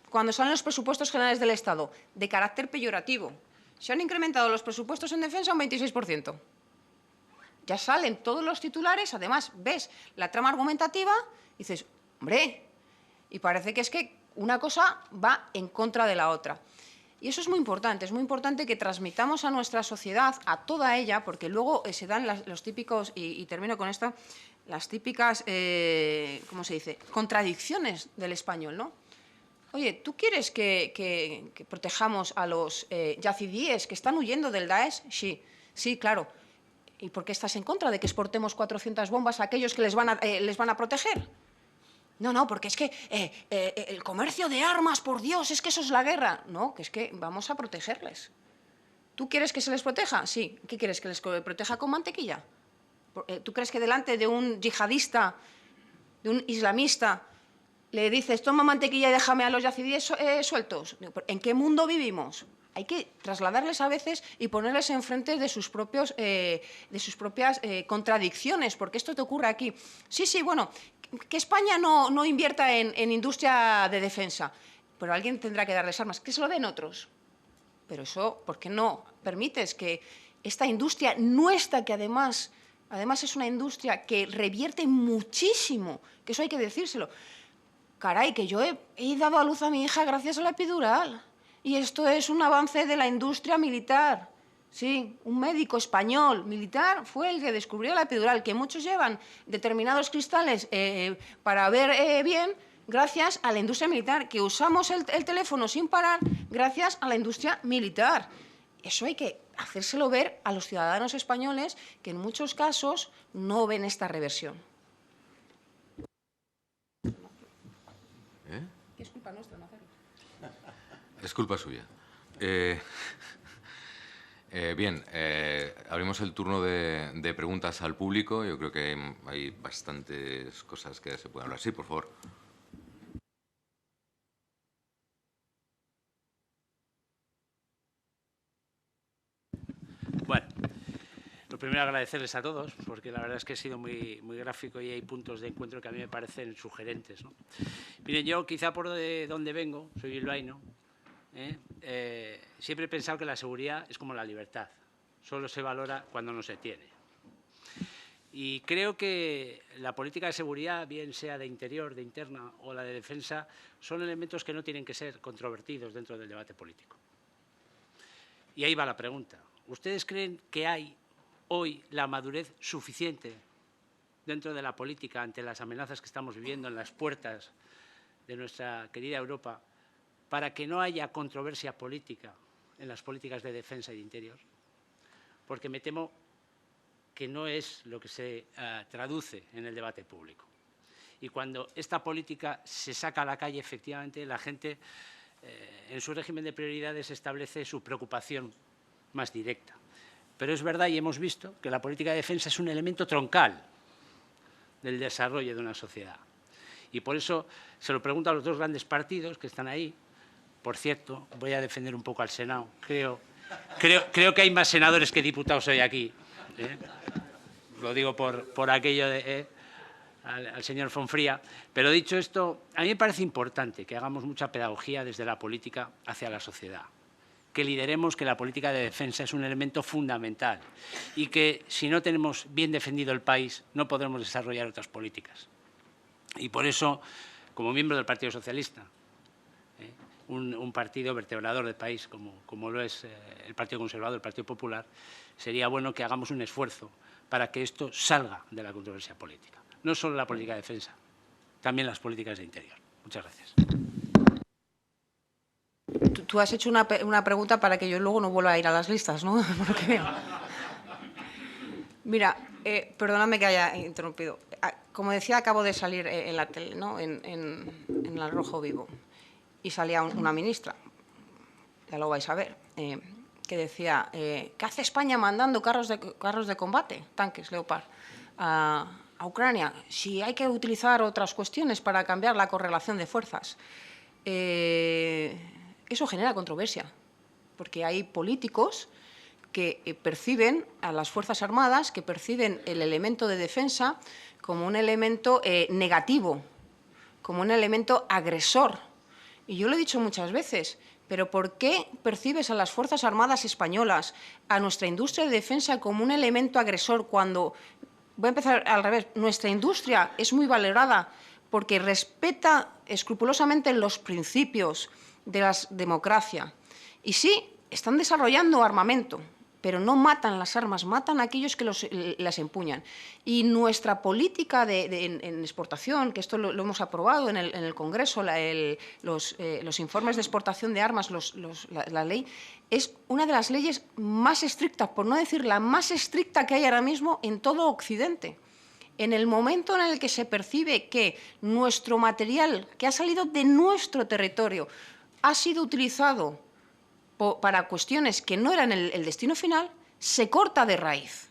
cuando salen los presupuestos generales del Estado, de carácter peyorativo. Se han incrementado los presupuestos en defensa un 26%. Ya salen todos los titulares, además ves la trama argumentativa y dices, hombre, y parece que es que una cosa va en contra de la otra. Y eso es muy importante que transmitamos a nuestra sociedad, a toda ella, porque luego se dan los típicos, y termino con esto, las típicas, ¿cómo se dice?, contradicciones del español, ¿no? Oye, ¿tú quieres que protejamos a los yazidíes que están huyendo del Daesh? Sí, claro. ¿Y por qué estás en contra de que exportemos 400 bombas a aquellos que les van a proteger? No, porque es que el comercio de armas, por Dios, es que eso es la guerra. No, que es que vamos a protegerles. ¿Tú quieres que se les proteja? Sí. ¿Qué quieres, que les proteja con mantequilla? ¿Tú crees que delante de un yihadista, de un islamista, le dices, toma mantequilla y déjame a los yazidíes sueltos? ¿En qué mundo vivimos? Hay que trasladarles a veces y ponerles enfrente de sus propias contradicciones, porque esto te ocurre aquí. Sí, bueno, que España no invierta en industria de defensa, pero alguien tendrá que darles armas, que se lo den otros. Pero eso, ¿por qué no permites que esta industria nuestra, que además es una industria que revierte muchísimo, que eso hay que decírselo? Caray, que yo he dado a luz a mi hija gracias a la epidural. Y esto es un avance de la industria militar. Sí, un médico español militar fue el que descubrió la epidural, que muchos llevan determinados cristales para ver bien, gracias a la industria militar, que usamos el teléfono sin parar gracias a la industria militar. Eso hay que hacérselo ver a los ciudadanos españoles, que en muchos casos no ven esta reversión. ¿Qué es culpa nuestra no hacerlo? Es culpa suya. Bien, abrimos el turno de preguntas al público. Yo creo que hay bastantes cosas que se pueden hablar. Sí, por favor. Bueno, lo primero agradecerles a todos, porque la verdad es que ha sido muy gráfico y hay puntos de encuentro que a mí me parecen sugerentes, ¿no? Miren, yo quizá por donde vengo, soy bilbaíno, siempre he pensado que la seguridad es como la libertad, solo se valora cuando no se tiene. Y creo que la política de seguridad, bien sea de interior, de interna o la de defensa, son elementos que no tienen que ser controvertidos dentro del debate político. Y ahí va la pregunta. ¿Ustedes creen que hay hoy la madurez suficiente dentro de la política ante las amenazas que estamos viviendo en las puertas de nuestra querida Europa para que no haya controversia política en las políticas de defensa y de interior? Porque me temo que no es lo que se traduce en el debate público. Y cuando esta política se saca a la calle, efectivamente, la gente en su régimen de prioridades establece su preocupación más directa. Pero es verdad y hemos visto que la política de defensa es un elemento troncal del desarrollo de una sociedad. Y por eso se lo pregunto a los dos grandes partidos que están ahí. Por cierto, voy a defender un poco al Senado. Creo que hay más senadores que diputados hoy aquí. Lo digo por aquello al señor Fonfría. Pero dicho esto, a mí me parece importante que hagamos mucha pedagogía desde la política hacia la sociedad. Que lideremos que la política de defensa es un elemento fundamental y que si no tenemos bien defendido el país no podremos desarrollar otras políticas. Y por eso, como miembro del Partido Socialista, un partido vertebrador del país como lo es el Partido Conservador, el Partido Popular, sería bueno que hagamos un esfuerzo para que esto salga de la controversia política. No solo la política de defensa, también las políticas de interior. Muchas gracias. Tú has hecho una pregunta para que yo luego no vuelva a ir a las listas, ¿no? Por lo que veo. Mira, perdóname que haya interrumpido. Como decía, acabo de salir en la tele, ¿no? En el Rojo Vivo. Y salía una ministra, ya lo vais a ver, que decía, ¿qué hace España mandando carros de combate, tanques Leopard, a Ucrania? Si hay que utilizar otras cuestiones para cambiar la correlación de fuerzas. Eso genera controversia, porque hay políticos que perciben a las Fuerzas Armadas, que perciben el elemento de defensa como un elemento negativo, como un elemento agresor. Y yo lo he dicho muchas veces, pero ¿por qué percibes a las Fuerzas Armadas españolas, a nuestra industria de defensa como un elemento agresor cuando, voy a empezar al revés, nuestra industria es muy valorada porque respeta escrupulosamente los principios de la democracia? Y sí, están desarrollando armamento, pero no matan las armas, matan a aquellos que las empuñan. Y nuestra política en exportación, que esto lo hemos aprobado en el Congreso, los informes de exportación de armas, la ley, es una de las leyes más estrictas, por no decir la más estricta que hay ahora mismo en todo Occidente. En el momento en el que se percibe que nuestro material, que ha salido de nuestro territorio, ha sido utilizado para cuestiones que no eran el destino final, se corta de raíz.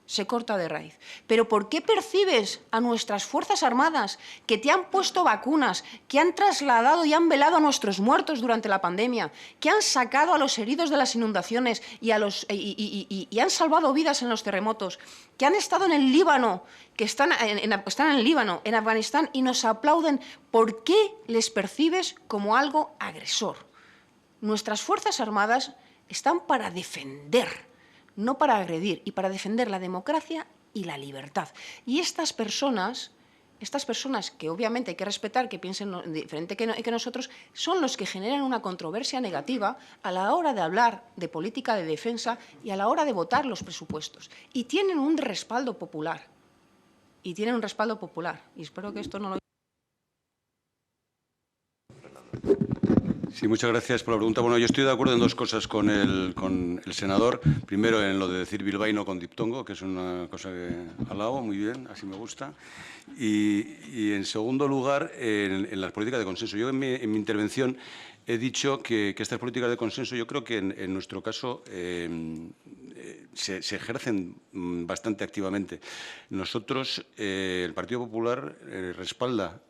se corta de raíz. Pero ¿por qué percibes a nuestras Fuerzas Armadas que te han puesto vacunas, que han trasladado y han velado a nuestros muertos durante la pandemia, que han sacado a los heridos de las inundaciones y han salvado vidas en los terremotos, que han estado en el Líbano, que están en el Líbano, en Afganistán y nos aplauden? ¿Por qué les percibes como algo agresor? Nuestras Fuerzas Armadas están para defender, no para agredir, y para defender la democracia y la libertad. Y estas personas que obviamente hay que respetar, que piensen diferente que nosotros, son los que generan una controversia negativa a la hora de hablar de política de defensa y a la hora de votar los presupuestos. Y tienen un respaldo popular. Y espero que esto no lo... Sí, muchas gracias por la pregunta. Bueno, yo estoy de acuerdo en dos cosas con el senador. Primero, en lo de decir bilbaíno con diptongo, que es una cosa que alabo, muy bien, así me gusta. Y en segundo lugar, en las políticas de consenso. Yo en mi intervención he dicho que estas políticas de consenso, yo creo que en nuestro caso se ejercen bastante activamente. Nosotros, el Partido Popular, respalda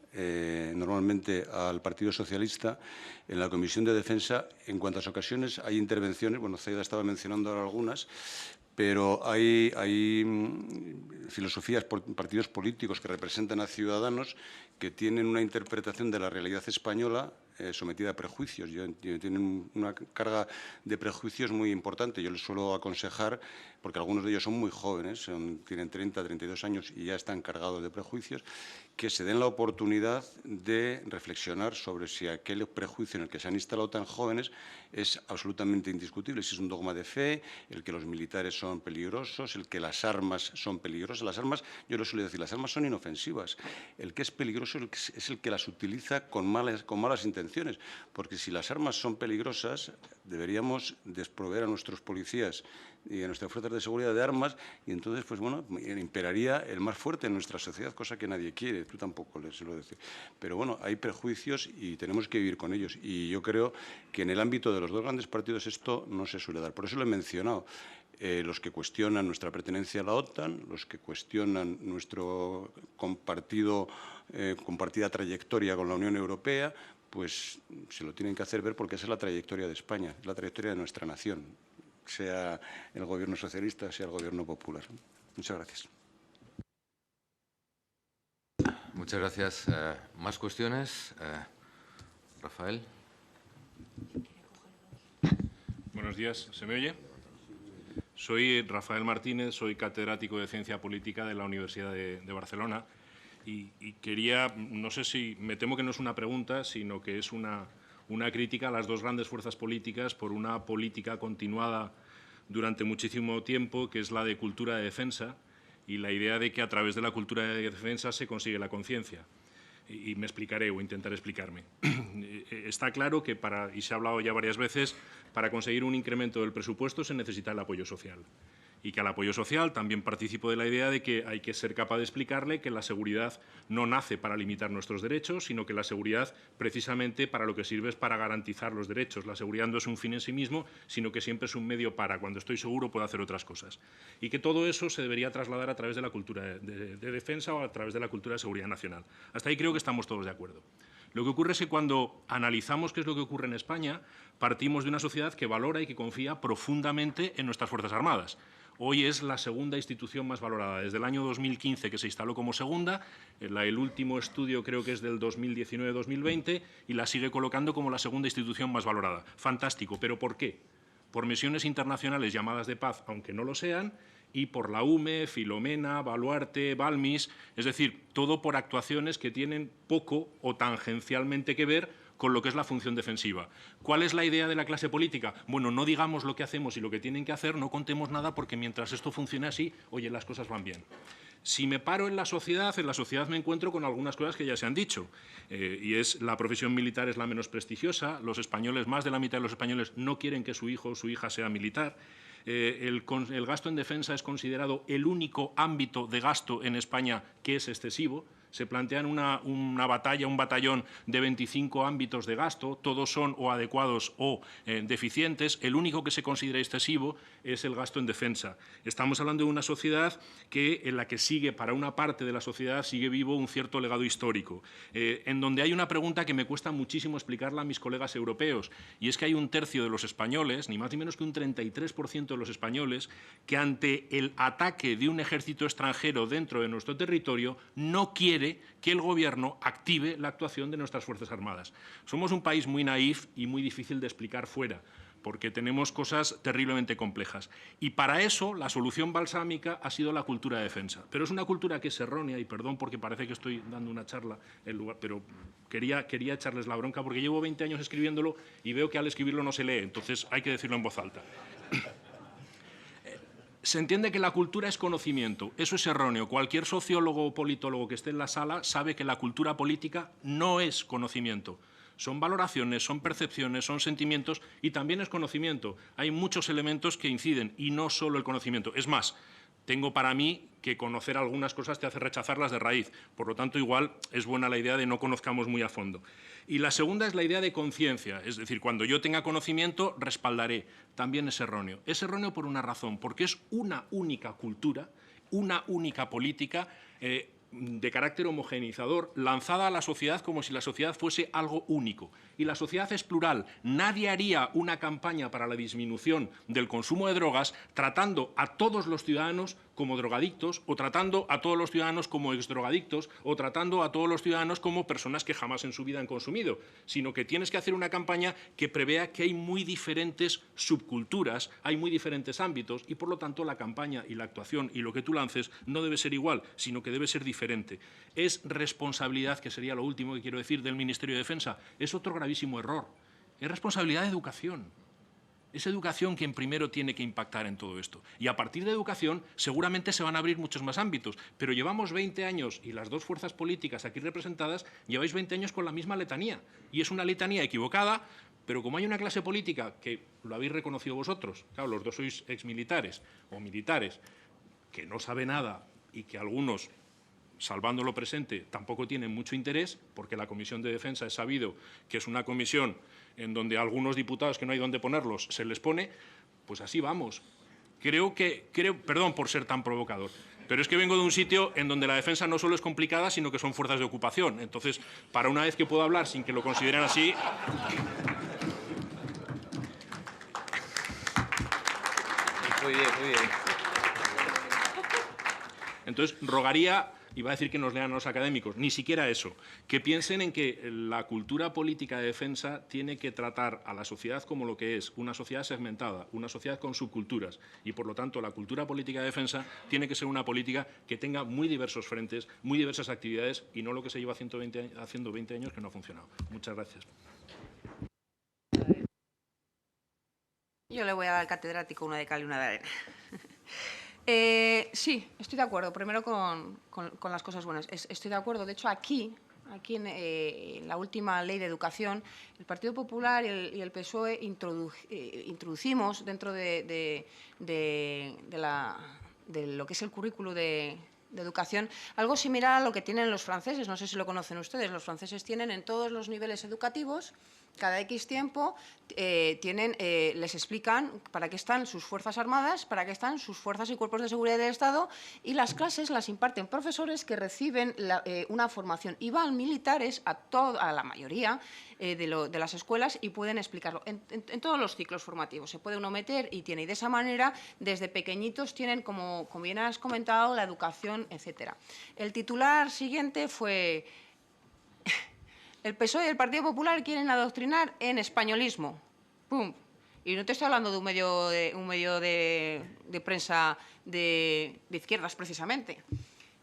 normalmente al Partido Socialista en la Comisión de Defensa. En cuantas ocasiones hay intervenciones, bueno, Zaida estaba mencionando ahora algunas, pero hay filosofías, partidos políticos que representan a ciudadanos que tienen una interpretación de la realidad española sometida a prejuicios. Tienen una carga de prejuicios muy importante. Yo les suelo aconsejar, porque algunos de ellos son muy jóvenes, tienen 30, 32 años y ya están cargados de prejuicios, que se den la oportunidad de reflexionar sobre si aquel prejuicio en el que se han instalado tan jóvenes es absolutamente indiscutible, si es un dogma de fe, el que los militares son peligrosos, el que las armas son peligrosas. Las armas, yo lo suelo decir, las armas son inofensivas. El que es peligroso es el que las utiliza con malas intenciones, porque si las armas son peligrosas, deberíamos desproveer a nuestros policías y a nuestras fuerzas de seguridad de armas, y entonces, pues bueno, imperaría el más fuerte en nuestra sociedad, cosa que nadie quiere. Tú tampoco les suelo decir. Pero bueno, hay prejuicios y tenemos que vivir con ellos. Y yo creo que en el ámbito de los dos grandes partidos esto no se suele dar. Por eso lo he mencionado. Los que cuestionan nuestra pertenencia a la OTAN, los que cuestionan nuestro compartida trayectoria con la Unión Europea, pues se lo tienen que hacer ver, porque esa es la trayectoria de España, es la trayectoria de nuestra nación, sea el Gobierno socialista, sea el Gobierno popular. Muchas gracias. Muchas gracias. ¿Más cuestiones? Rafael. Buenos días. ¿Se me oye? Soy Rafael Martínez, soy catedrático de Ciencia Política de la Universidad de Barcelona y quería, no sé si, me temo que no es una pregunta, sino que es una crítica a las dos grandes fuerzas políticas por una política continuada durante muchísimo tiempo, que es la de cultura de defensa, y la idea de que a través de la cultura de defensa se consigue la conciencia. Y me explicaré o intentaré explicarme. Está claro que y se ha hablado ya varias veces, para conseguir un incremento del presupuesto se necesita el apoyo social. Y que al apoyo social también participo de la idea de que hay que ser capaz de explicarle que la seguridad no nace para limitar nuestros derechos, sino que la seguridad precisamente para lo que sirve es para garantizar los derechos. La seguridad no es un fin en sí mismo, sino que siempre es un medio para, cuando estoy seguro, puedo hacer otras cosas. Y que todo eso se debería trasladar a través de la cultura de defensa o a través de la cultura de seguridad nacional. Hasta ahí creo que estamos todos de acuerdo. Lo que ocurre es que cuando analizamos qué es lo que ocurre en España, partimos de una sociedad que valora y que confía profundamente en nuestras Fuerzas Armadas. Hoy es la segunda institución más valorada. Desde el año 2015, que se instaló como segunda, el último estudio creo que es del 2019-2020, y la sigue colocando como la segunda institución más valorada. Fantástico, ¿pero por qué? Por misiones internacionales llamadas de paz, aunque no lo sean, y por la UME, Filomena, Baluarte, Balmis, es decir, todo por actuaciones que tienen poco o tangencialmente que ver con lo que es la función defensiva. ¿Cuál es la idea de la clase política? Bueno, no digamos lo que hacemos y lo que tienen que hacer, no contemos nada, porque mientras esto funcione así, oye, las cosas van bien. Si me paro en la sociedad me encuentro con algunas cosas que ya se han dicho. Y es, la profesión militar es la menos prestigiosa, los españoles, más de la mitad de los españoles no quieren que su hijo o su hija sea militar. El gasto en defensa es considerado el único ámbito de gasto en España que es excesivo. Se plantean una batalla, un batallón de 25 ámbitos de gasto, todos son o adecuados o deficientes. El único que se considera excesivo es el gasto en defensa. Estamos hablando de una sociedad en la que sigue, para una parte de la sociedad, sigue vivo un cierto legado histórico, en donde hay una pregunta que me cuesta muchísimo explicarla a mis colegas europeos, y es que hay un tercio de los españoles, ni más ni menos que un 33% de los españoles, que ante el ataque de un ejército extranjero dentro de nuestro territorio no quiere que el Gobierno active la actuación de nuestras Fuerzas Armadas. Somos un país muy naif y muy difícil de explicar fuera, porque tenemos cosas terriblemente complejas. Y para eso la solución balsámica ha sido la cultura de defensa. Pero es una cultura que es errónea, y perdón porque parece que estoy dando una charla en lugar, pero quería echarles la bronca porque llevo 20 años escribiéndolo y veo que al escribirlo no se lee, entonces hay que decirlo en voz alta. Se entiende que la cultura es conocimiento. Eso es erróneo. Cualquier sociólogo o politólogo que esté en la sala sabe que la cultura política no es conocimiento. Son valoraciones, son percepciones, son sentimientos y también es conocimiento. Hay muchos elementos que inciden y no solo el conocimiento. Es más, tengo para mí que conocer algunas cosas te hace rechazarlas de raíz. Por lo tanto, igual es buena la idea de no conozcamos muy a fondo. Y la segunda es la idea de conciencia. Es decir, cuando yo tenga conocimiento, respaldaré. También es erróneo. Es erróneo por una razón, porque es una única cultura, una única política de carácter homogeneizador, lanzada a la sociedad como si la sociedad fuese algo único. Y la sociedad es plural. Nadie haría una campaña para la disminución del consumo de drogas tratando a todos los ciudadanos como drogadictos, o tratando a todos los ciudadanos como exdrogadictos, o tratando a todos los ciudadanos como personas que jamás en su vida han consumido, sino que tienes que hacer una campaña que prevea que hay muy diferentes subculturas, hay muy diferentes ámbitos, y por lo tanto la campaña y la actuación y lo que tú lances no debe ser igual, sino que debe ser diferente. Es responsabilidad, que sería lo último que quiero decir, del Ministerio de Defensa. Es otro gravísimo error. Es responsabilidad de educación. Es educación quien primero tiene que impactar en todo esto. Y a partir de educación seguramente se van a abrir muchos más ámbitos. Pero llevamos 20 años, y las dos fuerzas políticas aquí representadas, lleváis 20 años con la misma letanía. Y es una letanía equivocada, pero como hay una clase política, que lo habéis reconocido vosotros, claro, los dos sois exmilitares o militares, que no sabe nada y que algunos, salvando lo presente, tampoco tienen mucho interés, porque la Comisión de Defensa es sabido que es una comisión en donde a algunos diputados que no hay dónde ponerlos se les pone, pues así vamos. Creo, perdón por ser tan provocador, pero es que vengo de un sitio en donde la defensa no solo es complicada, sino que son fuerzas de ocupación. Entonces, para una vez que puedo hablar sin que lo consideren así... Muy bien, muy bien. Entonces, rogaría... Iba a decir que nos lean a los académicos, ni siquiera eso, que piensen en que la cultura política de defensa tiene que tratar a la sociedad como lo que es, una sociedad segmentada, una sociedad con subculturas, y por lo tanto la cultura política de defensa tiene que ser una política que tenga muy diversos frentes, muy diversas actividades, y no lo que se lleva haciendo 20 años que no ha funcionado. Muchas gracias. Yo le voy a dar al catedrático una de cal y una de arena. Sí, estoy de acuerdo. Primero con las cosas buenas. Estoy de acuerdo. De hecho, aquí en la última ley de educación, el Partido Popular y el PSOE introducimos dentro de lo que es el currículo de educación algo similar a lo que tienen los franceses. No sé si lo conocen ustedes. Los franceses tienen en todos los niveles educativos, cada X tiempo, les explican para qué están sus Fuerzas Armadas, para qué están sus fuerzas y cuerpos de seguridad del Estado, y las clases las imparten profesores que reciben una formación. Y van militares a la mayoría de las escuelas y pueden explicarlo. En todos los ciclos formativos se puede uno meter y tiene. Y de esa manera, desde pequeñitos tienen, como bien has comentado, la educación, etcétera. El titular siguiente fue... El PSOE y el Partido Popular quieren adoctrinar en españolismo. ¡Pum! Y no te estoy hablando de un medio de prensa de izquierdas, precisamente.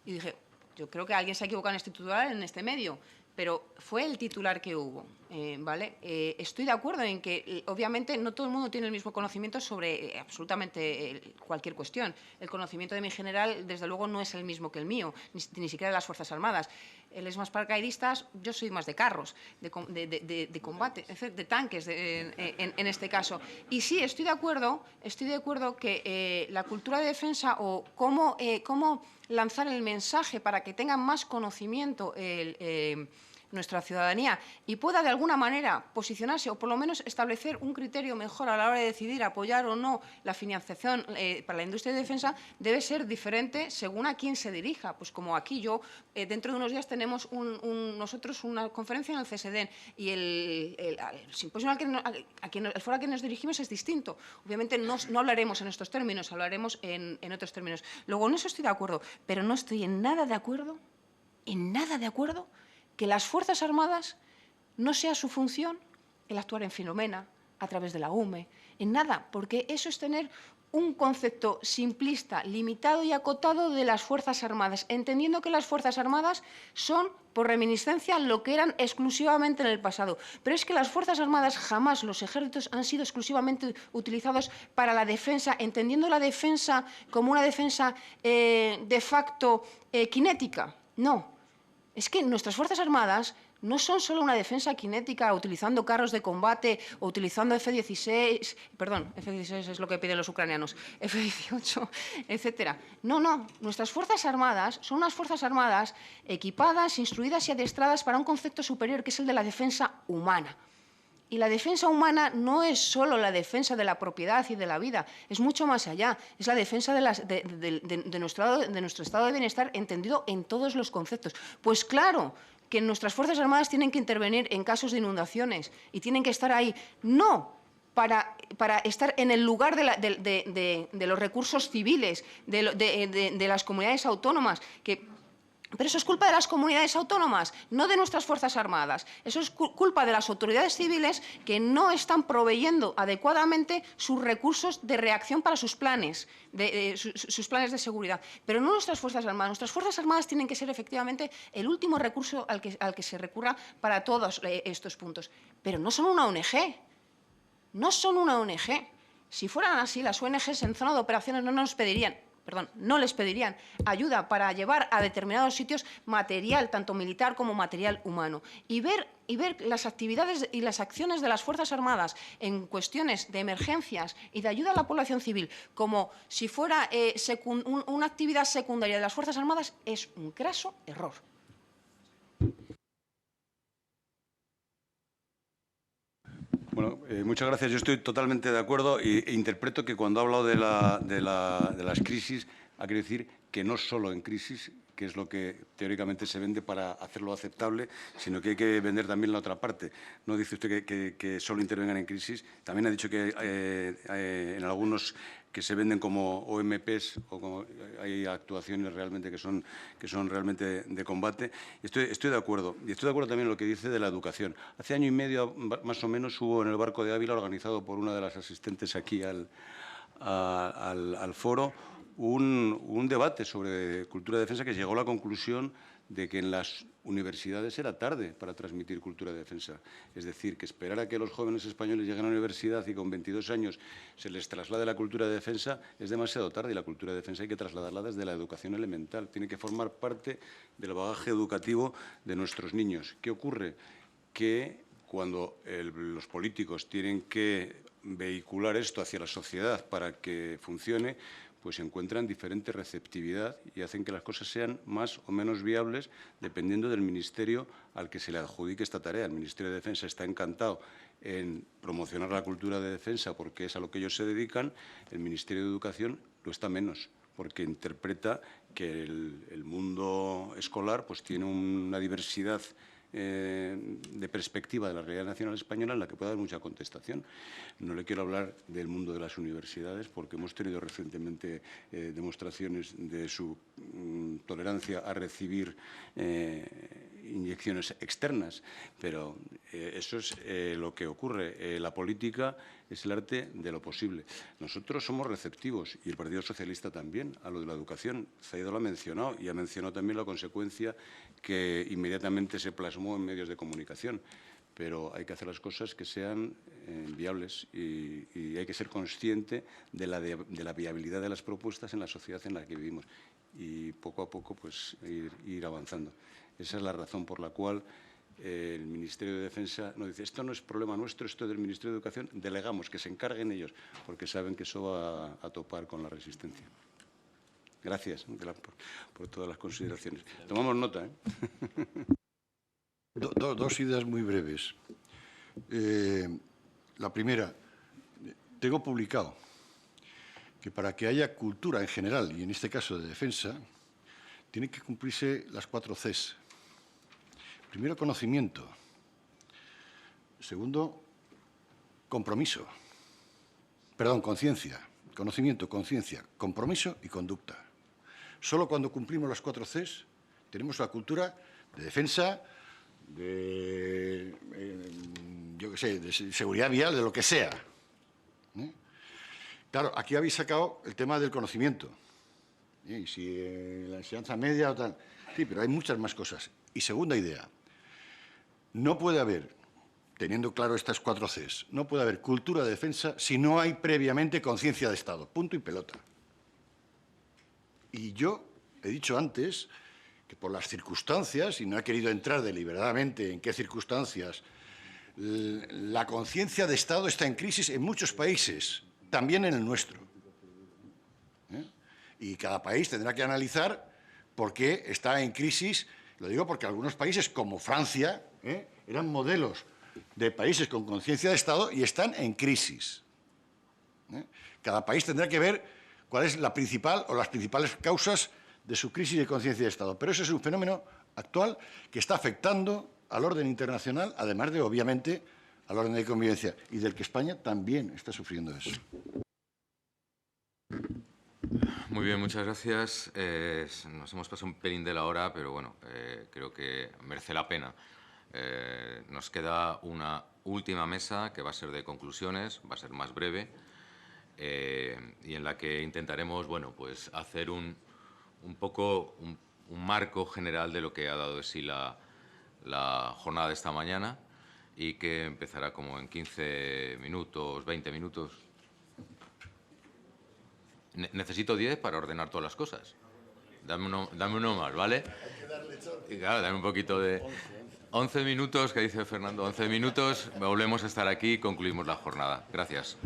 Y dije, yo creo que alguien se ha equivocado en este titular, en este medio, pero fue el titular que hubo. ¿vale? Estoy de acuerdo en que, obviamente, no todo el mundo tiene el mismo conocimiento sobre absolutamente cualquier cuestión. El conocimiento de mi general, desde luego, no es el mismo que el mío, ni siquiera de las Fuerzas Armadas. Él es más paracaidistas, yo soy más de carros, de combate, de tanques, en este caso. Y sí, estoy de acuerdo que la cultura de defensa o cómo lanzar el mensaje para que tengan más conocimiento nuestra ciudadanía y pueda de alguna manera posicionarse o por lo menos establecer un criterio mejor a la hora de decidir apoyar o no la financiación para la industria de defensa, debe ser diferente según a quién se dirija. Pues como aquí dentro de unos días tenemos nosotros una conferencia en el CSDEN y el simposio el foro al que nos dirigimos es distinto. Obviamente no hablaremos en estos términos, hablaremos en otros términos. Luego, en eso estoy de acuerdo, pero no estoy en nada de acuerdo que las Fuerzas Armadas no sea su función el actuar en Filomena, a través de la UME, en nada, porque eso es tener un concepto simplista, limitado y acotado de las Fuerzas Armadas, entendiendo que las Fuerzas Armadas son, por reminiscencia, lo que eran exclusivamente en el pasado. Pero es que las Fuerzas Armadas jamás, los ejércitos, han sido exclusivamente utilizados para la defensa, entendiendo la defensa como una defensa de facto cinética. No. Es que nuestras Fuerzas Armadas no son solo una defensa cinética utilizando carros de combate o utilizando F-16, perdón, F-16 es lo que piden los ucranianos, F-18, etcétera. No, nuestras Fuerzas Armadas son unas Fuerzas Armadas equipadas, instruidas y adestradas para un concepto superior que es el de la defensa humana. Y la defensa humana no es solo la defensa de la propiedad y de la vida, es mucho más allá. Es la defensa de nuestro estado de bienestar entendido en todos los conceptos. Pues claro que nuestras Fuerzas Armadas tienen que intervenir en casos de inundaciones y tienen que estar ahí, no para estar en el lugar de los recursos civiles, de las comunidades autónomas, pero eso es culpa de las comunidades autónomas, no de nuestras Fuerzas Armadas. Eso es culpa de las autoridades civiles que no están proveyendo adecuadamente sus recursos de reacción para sus planes, sus planes de seguridad. Pero no nuestras Fuerzas Armadas. Nuestras Fuerzas Armadas tienen que ser efectivamente el último recurso al que se recurra para todos estos puntos. Pero no son una ONG. No son una ONG. Si fueran así, las ONGs en zona de operaciones no les pedirían ayuda para llevar a determinados sitios material, tanto militar como material humano. Y ver las actividades y las acciones de las Fuerzas Armadas en cuestiones de emergencias y de ayuda a la población civil como si fuera una actividad secundaria de las Fuerzas Armadas es un craso error. Bueno, muchas gracias. Yo estoy totalmente de acuerdo e interpreto que cuando ha hablado de las crisis, ha querido decir que no solo en crisis, que es lo que teóricamente se vende para hacerlo aceptable, sino que hay que vender también la otra parte. No dice usted que solo intervengan en crisis. También ha dicho que en algunos que se venden como OMPs o como hay actuaciones realmente que son realmente de combate. Estoy de acuerdo. Y estoy de acuerdo también en lo que dice de la educación. Hace año y medio, más o menos, hubo en el Barco de Ávila, organizado por una de las asistentes aquí al foro, un debate sobre cultura de defensa que llegó a la conclusión de que en las universidades era tarde para transmitir cultura de defensa. Es decir, que esperar a que los jóvenes españoles lleguen a la universidad y con 22 años se les traslade la cultura de defensa es demasiado tarde, y la cultura de defensa hay que trasladarla desde la educación elemental. Tiene que formar parte del bagaje educativo de nuestros niños. ¿Qué ocurre? Que cuando los políticos tienen que vehicular esto hacia la sociedad para que funcione, pues encuentran diferente receptividad y hacen que las cosas sean más o menos viables dependiendo del ministerio al que se le adjudique esta tarea. El Ministerio de Defensa está encantado en promocionar la cultura de defensa porque es a lo que ellos se dedican. El Ministerio de Educación lo está menos, porque interpreta que el mundo escolar pues tiene una diversidad de perspectiva de la realidad nacional española en la que puede haber mucha contestación. No le quiero hablar del mundo de las universidades porque hemos tenido recientemente demostraciones de su tolerancia a recibir inyecciones externas, pero eso es lo que ocurre. La política es el arte de lo posible. Nosotros somos receptivos, y el Partido Socialista también, a lo de la educación. Zaido lo ha mencionado, y ha mencionado también la consecuencia que inmediatamente se plasmó en medios de comunicación. Pero hay que hacer las cosas que sean viables y hay que ser consciente de la viabilidad de las propuestas en la sociedad en la que vivimos y poco a poco pues, ir avanzando. Esa es la razón por la cual el Ministerio de Defensa nos dice esto no es problema nuestro, esto es del Ministerio de Educación, delegamos que se encarguen ellos, porque saben que eso va a topar con la resistencia. Gracias por todas las consideraciones. Tomamos nota, ¿eh? Dos ideas muy breves. La primera, tengo publicado que para que haya cultura en general, y en este caso de defensa, tienen que cumplirse las 4 Cs. Primero, conocimiento. Segundo, compromiso. Perdón, conciencia. Conocimiento, conciencia, compromiso y conducta. Solo cuando cumplimos las 4 Cs tenemos la cultura de defensa, yo qué sé, de seguridad vial, de lo que sea. Claro, aquí habéis sacado el tema del conocimiento. Y si la enseñanza media o tal. Sí, pero hay muchas más cosas. Y segunda idea, no puede haber, teniendo claro estas 4 Cs, no puede haber cultura de defensa si no hay previamente conciencia de Estado. Punto y pelota. Y yo he dicho antes que por las circunstancias, y no he querido entrar deliberadamente en qué circunstancias, la conciencia de Estado está en crisis en muchos países, también en el nuestro. Y cada país tendrá que analizar por qué está en crisis. Lo digo porque algunos países, como Francia, eran modelos de países con conciencia de Estado y están en crisis. Cada país tendrá que ver cuál es la principal o las principales causas de su crisis de conciencia de Estado. Pero eso es un fenómeno actual que está afectando al orden internacional, además de, obviamente, al orden de convivencia, y del que España también está sufriendo eso. Muy bien, muchas gracias. Nos hemos pasado un pelín de la hora, pero bueno, creo que merece la pena. Nos queda una última mesa que va a ser de conclusiones, va a ser más breve, y en la que intentaremos, bueno, pues hacer un poco un marco general de lo que ha dado de sí la jornada de esta mañana y que empezará como en 15 minutos, 20 minutos. Necesito 10 para ordenar todas las cosas. Dame uno más, ¿vale? Y claro, dame un poquito de... 11 minutos, que dice Fernando, 11 minutos, volvemos a estar aquí y concluimos la jornada. Gracias.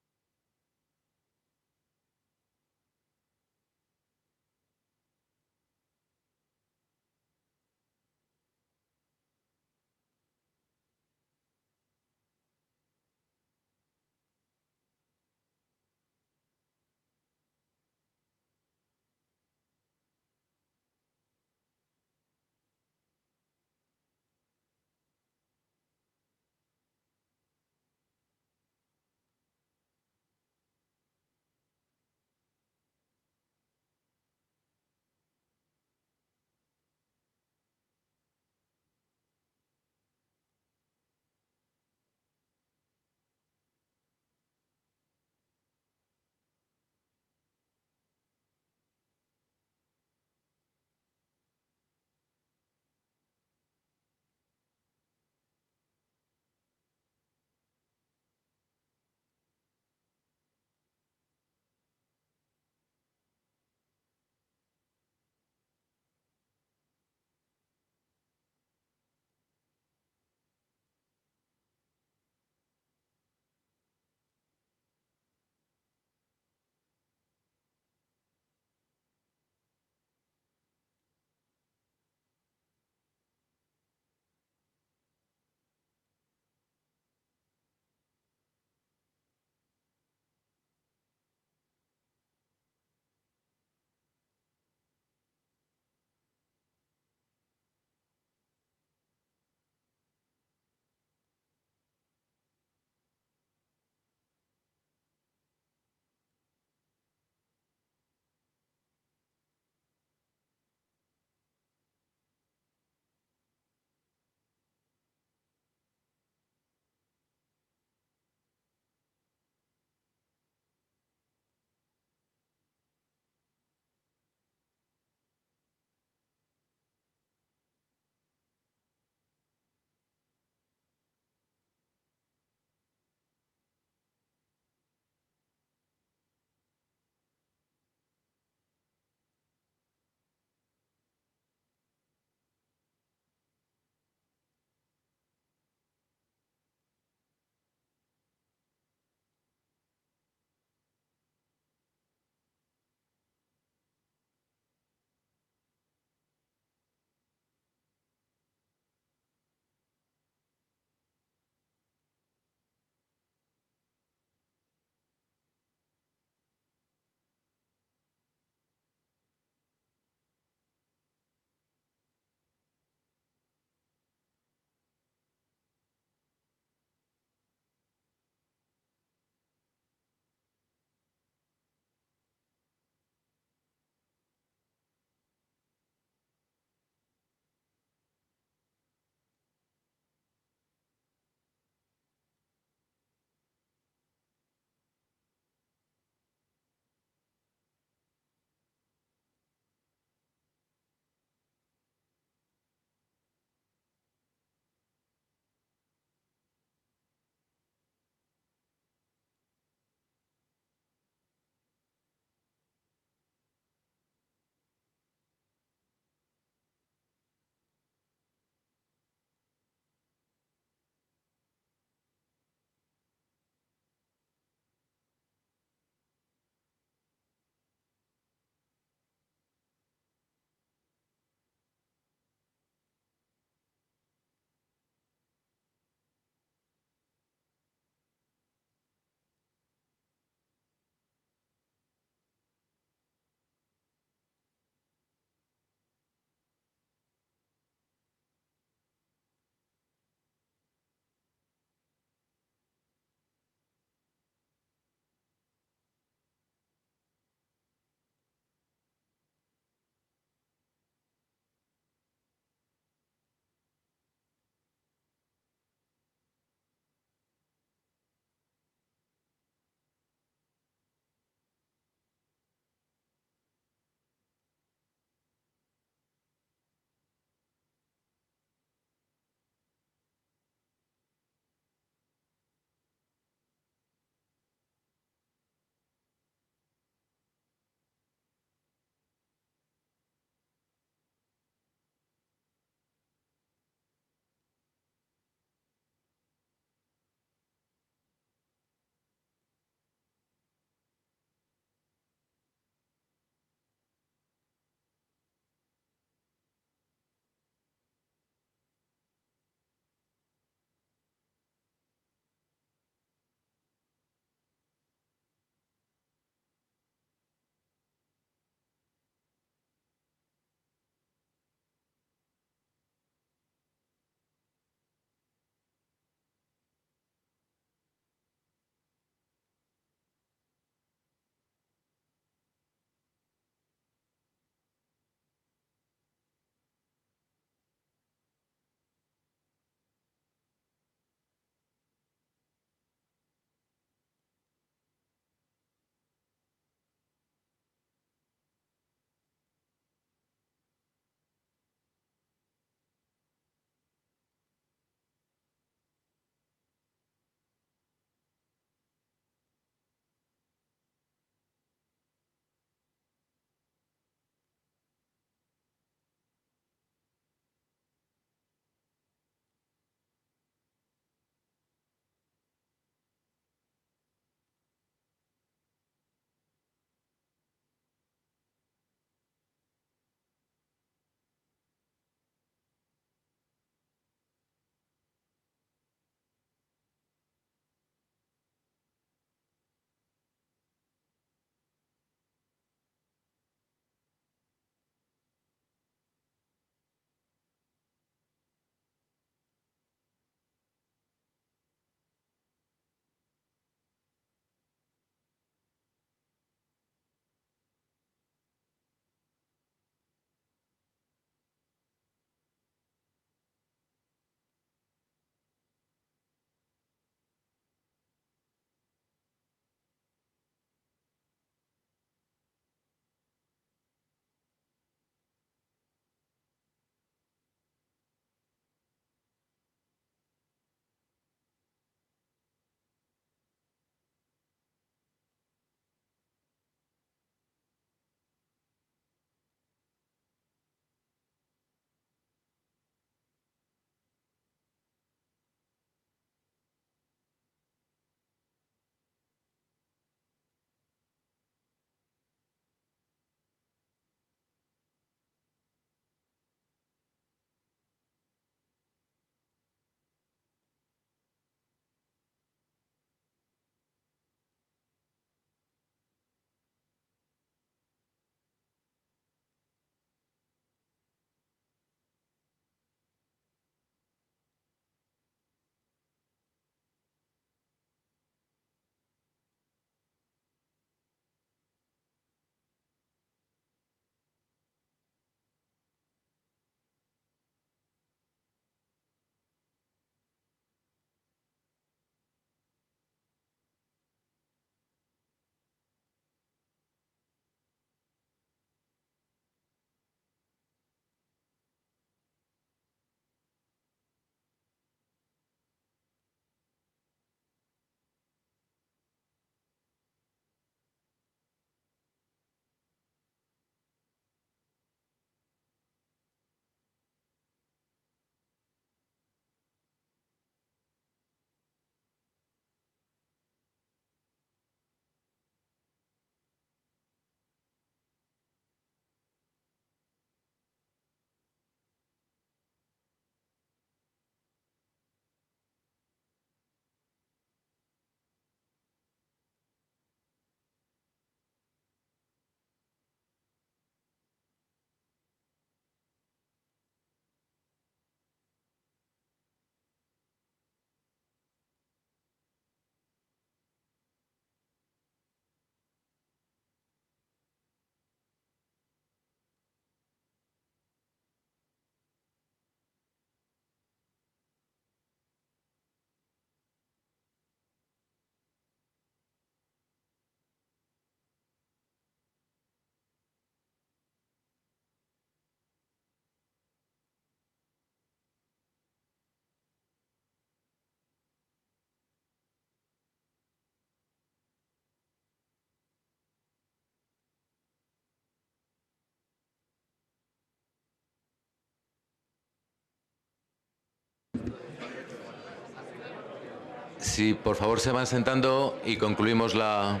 Si por favor se van sentando y concluimos la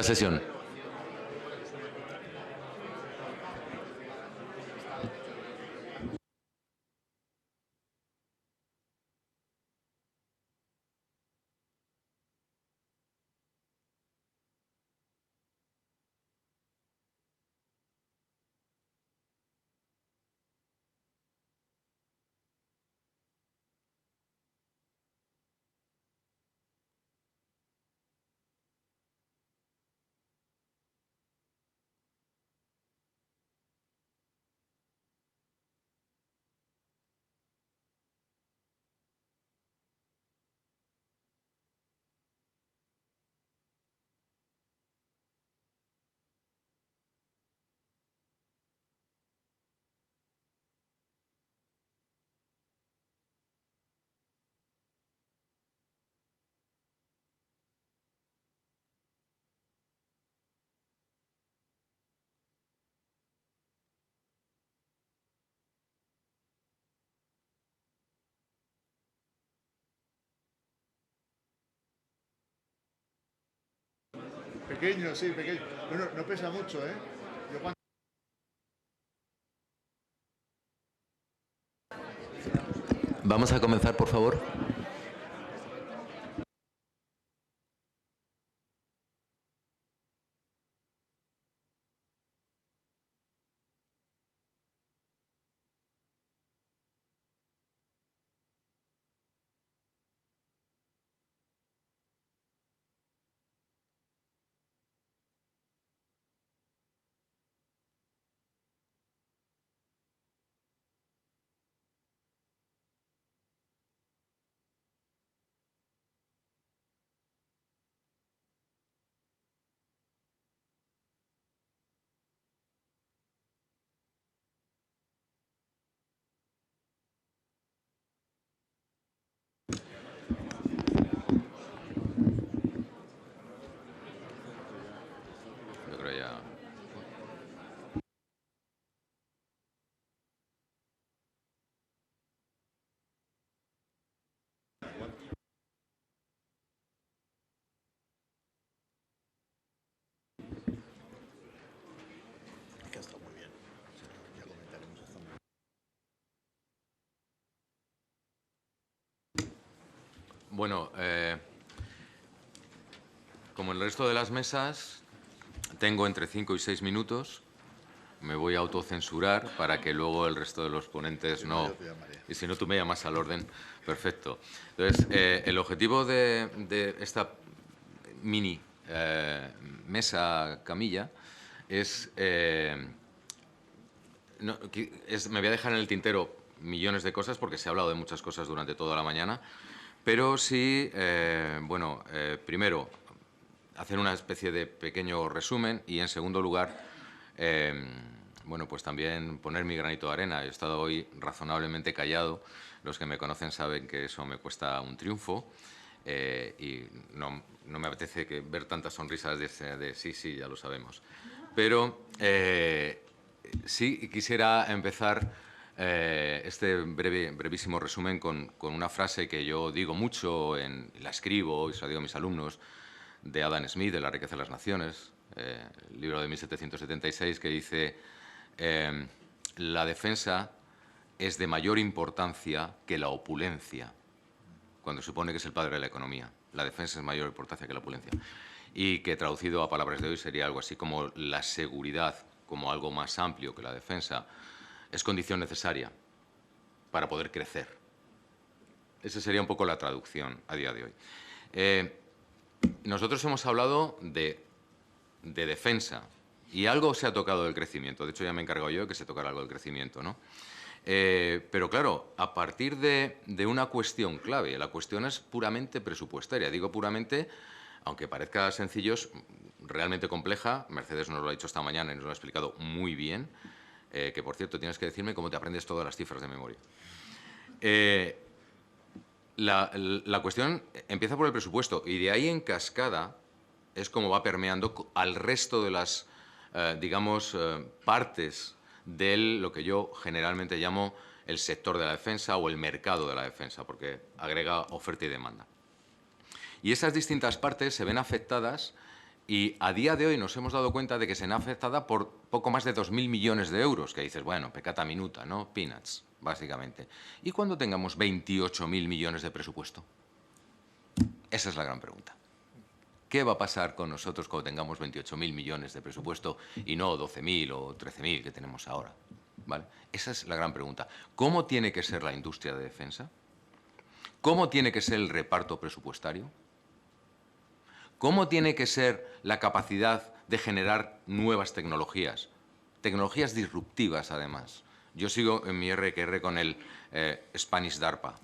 sesión. Pequeño, sí, pequeño. Bueno, no pesa mucho, ¿eh? Yo cuando... Vamos a comenzar, por favor. Yo creo ya. Bueno, como en el resto de las mesas, tengo entre 5 y 6 minutos. Me voy a autocensurar para que luego el resto de los ponentes no... Y si no, tú me llamas al orden. Perfecto. Entonces, el objetivo de esta mini mesa camilla es, me voy a dejar en el tintero millones de cosas porque se ha hablado de muchas cosas durante toda la mañana, pero sí, primero, hacer una especie de pequeño resumen y, en segundo lugar, bueno, pues también poner mi granito de arena. He estado hoy razonablemente callado. Los que me conocen saben que eso me cuesta un triunfo y no me apetece ver tantas sonrisas de sí, ya lo sabemos. Pero sí quisiera empezar este brevísimo resumen con una frase que yo digo mucho, la escribo y se la digo a mis alumnos, de Adam Smith, de La riqueza de las naciones, el libro de 1776, que dice: la defensa es de mayor importancia que la opulencia, cuando se supone que es el padre de la economía. La defensa es de mayor importancia que la opulencia. Y que, traducido a palabras de hoy, sería algo así como la seguridad, como algo más amplio que la defensa, es condición necesaria para poder crecer. Esa sería un poco la traducción a día de hoy. Nosotros hemos hablado de defensa y algo se ha tocado del crecimiento. De hecho, ya me he encargado yo de que se tocara algo del crecimiento, ¿no? Pero claro, a partir de una cuestión clave. La cuestión es puramente presupuestaria. Digo puramente, aunque parezca sencillo, es realmente compleja. Mercedes nos lo ha dicho esta mañana y nos lo ha explicado muy bien. Que, por cierto, tienes que decirme cómo te aprendes todas las cifras de memoria. La cuestión empieza por el presupuesto y de ahí en cascada es como va permeando al resto de las, digamos, partes de lo que yo generalmente llamo el sector de la defensa o el mercado de la defensa, porque agrega oferta y demanda. Y esas distintas partes se ven afectadas y a día de hoy nos hemos dado cuenta de que se ven afectadas por poco más de 2.000 millones de euros, que dices, bueno, peccata minuta, ¿no? Peanuts, básicamente. ¿Y cuando tengamos 28.000 millones de presupuesto? Esa es la gran pregunta. ¿Qué va a pasar con nosotros cuando tengamos 28.000 millones de presupuesto y no 12.000 o 13.000 que tenemos ahora? ¿Vale? Esa es la gran pregunta. ¿Cómo tiene que ser la industria de defensa? ¿Cómo tiene que ser el reparto presupuestario? ¿Cómo tiene que ser la capacidad de generar nuevas tecnologías? Tecnologías disruptivas, además. Yo sigo en mi RQR con el Spanish DARPA.